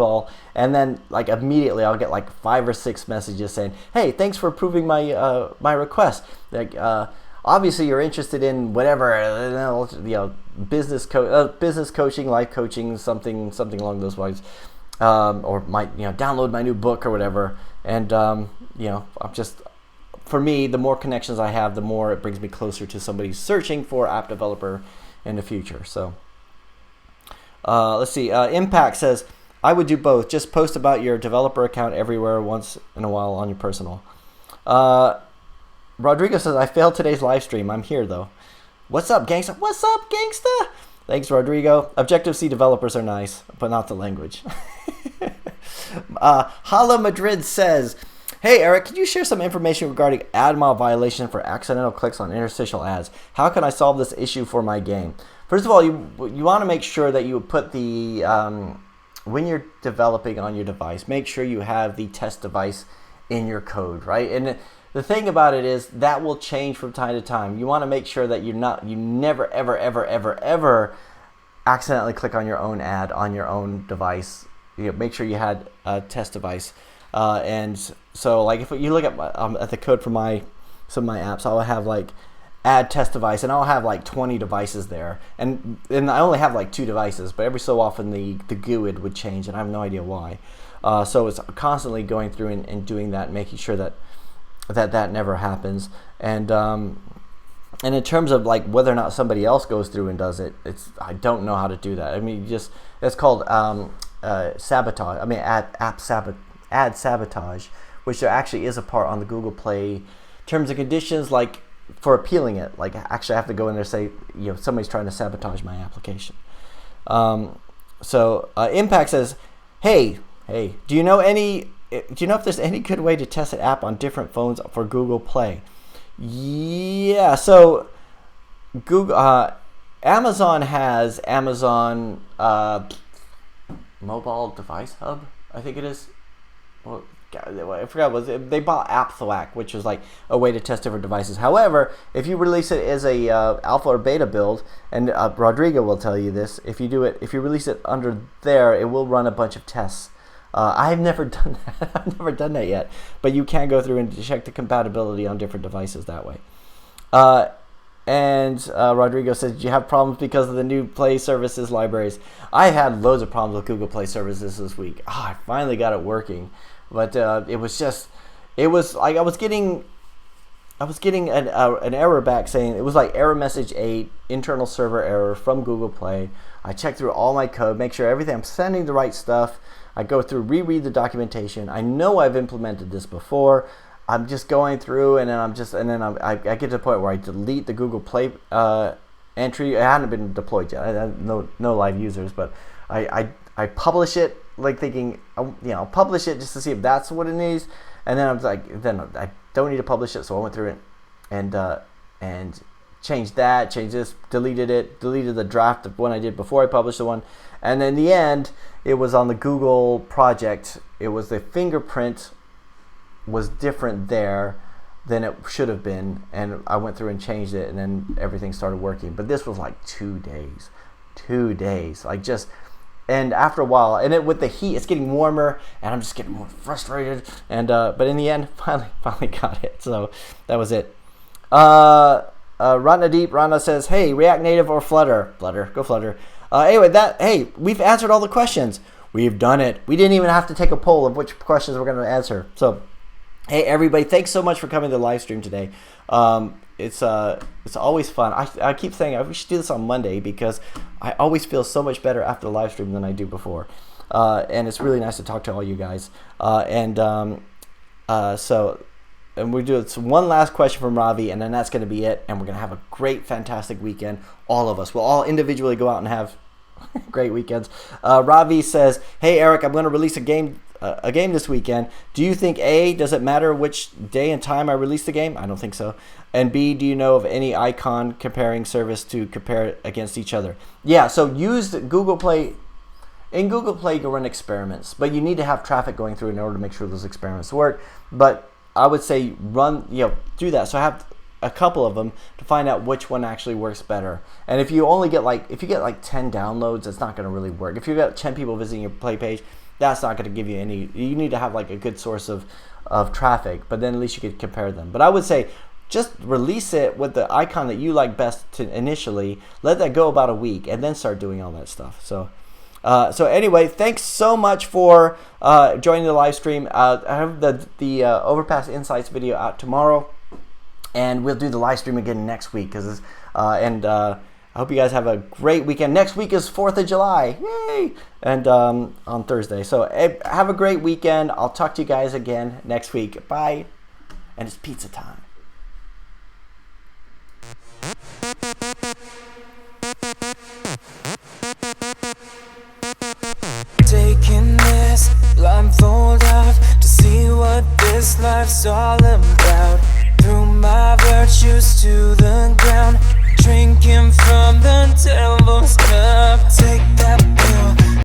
all. And then like immediately I'll get like 5 or 6 messages saying, hey, thanks for approving my my request. Like obviously you're interested in whatever, business coaching, life coaching, something along those lines, or might download my new book or whatever. And I'm just, for me, the more connections I have, the more it brings me closer to somebody searching for app developer in the future. So let's see. Impact says, I would do both. Just post about your developer account everywhere once in a while on your personal. Rodrigo says, I failed today's live stream. I'm here, though. What's up, gangsta? What's up, gangsta? Thanks, Rodrigo. Objective-C developers are nice, but not the language. Hala Madrid says, hey, Eric, could you share some information regarding ad mob violation for accidental clicks on interstitial ads? How can I solve this issue for my game? First of all, you want to make sure that you put the, when you're developing on your device, make sure you have the test device in your code, right? And the thing about it is that will change from time to time. You want to make sure that you never, ever, ever, ever, ever accidentally click on your own ad on your own device. Make sure you had a test device. And so, like, if you look at the code for some of my apps, I'll have like add test device, and I'll have like 20 devices there, and I only have like 2 devices, but every so often the GUID would change, and I have no idea why. So it's constantly going through and doing that, making sure that never happens. And in terms of like whether or not somebody else goes through and does it, I don't know how to do that. I mean, it's called sabotage. I mean, ad sabotage, which there actually is a part on the Google Play terms and conditions, like for appealing it. Like actually I have to go in there and say, somebody's trying to sabotage my application. So Impact says, hey, do you know if there's any good way to test an app on different phones for Google Play? Yeah, so Google, Amazon has Amazon Mobile Device Hub, I think it is. Well, I forgot what it was. They bought AppThwack, which was like a way to test different devices. However, if you release it as a alpha or beta build, and Rodrigo will tell you this, if you release it under there, it will run a bunch of tests. I've never done that. I've never done that yet, but you can go through and check the compatibility on different devices that way. And Rodrigo says, do you have problems because of the new Play Services libraries? I had loads of problems with Google Play Services this week. I finally got it working, but it was like I was getting an error back saying it was like error message 8, internal server error from Google Play. I checked through all my code, make sure I'm sending the right stuff. I go through, reread the documentation. I know I've implemented this before. I'm just going through, and then I get to the point where I delete the Google Play entry. It hadn't been deployed yet. I had no live users, but I publish it, like thinking, I'll publish it just to see if that's what it needs. And then I was like, then I don't need to publish it, so I went through it and changed this, deleted the draft of one I did before I published the one, and in the end, it was on the Google project. It was the fingerprint was different there than it should have been, and I went through and changed it, and then everything started working. But this was like 2 days, like just. And after a while, and with the heat, it's getting warmer, and I'm just getting more frustrated. And but in the end, finally got it. So that was it. Rana says, "Hey, React Native or Flutter? Flutter, go Flutter." Anyway, we've answered all the questions. We've done it. We didn't even have to take a poll of which questions we're going to answer. So, hey, everybody, thanks so much for coming to the live stream today. It's always fun. I keep saying we should do this on Monday because I always feel so much better after the live stream than I do before. And it's really nice to talk to all you guys. And we do one last question from Ravi, and then that's going to be it. And we're going to have a great, fantastic weekend. All of us. We'll all individually go out and have great weekends. Ravi says, "Hey Eric, I'm going to release a game a game this weekend. Do you think A, does it matter which day and time I release the game? I don't think so. And B, do you know of any icon comparing service to compare against each other? Yeah, so use Google Play. In Google Play, you can run experiments, but you need to have traffic going through in order to make sure those experiments work. But I would say run, do that. So I have a couple of them to find out which one actually works better. And if you only get like 10 downloads, it's not going to really work. If you got 10 people visiting your play page, that's not going to give you any. You need to have like a good source of traffic, but then at least you could compare them. But I would say just release it with the icon that you like best to initially. Let that go about a week, and then start doing all that stuff. So anyway, thanks so much for joining the live stream. I have the Overpass Insights video out tomorrow. And we'll do the live stream again next week. I hope you guys have a great weekend. Next week is 4th of July. Yay! And on Thursday. So have a great weekend. I'll talk to you guys again next week. Bye. And it's pizza time. Taking this blindfold off to see what this life's all about. Threw my virtues to the ground, drinking from the devil's cup.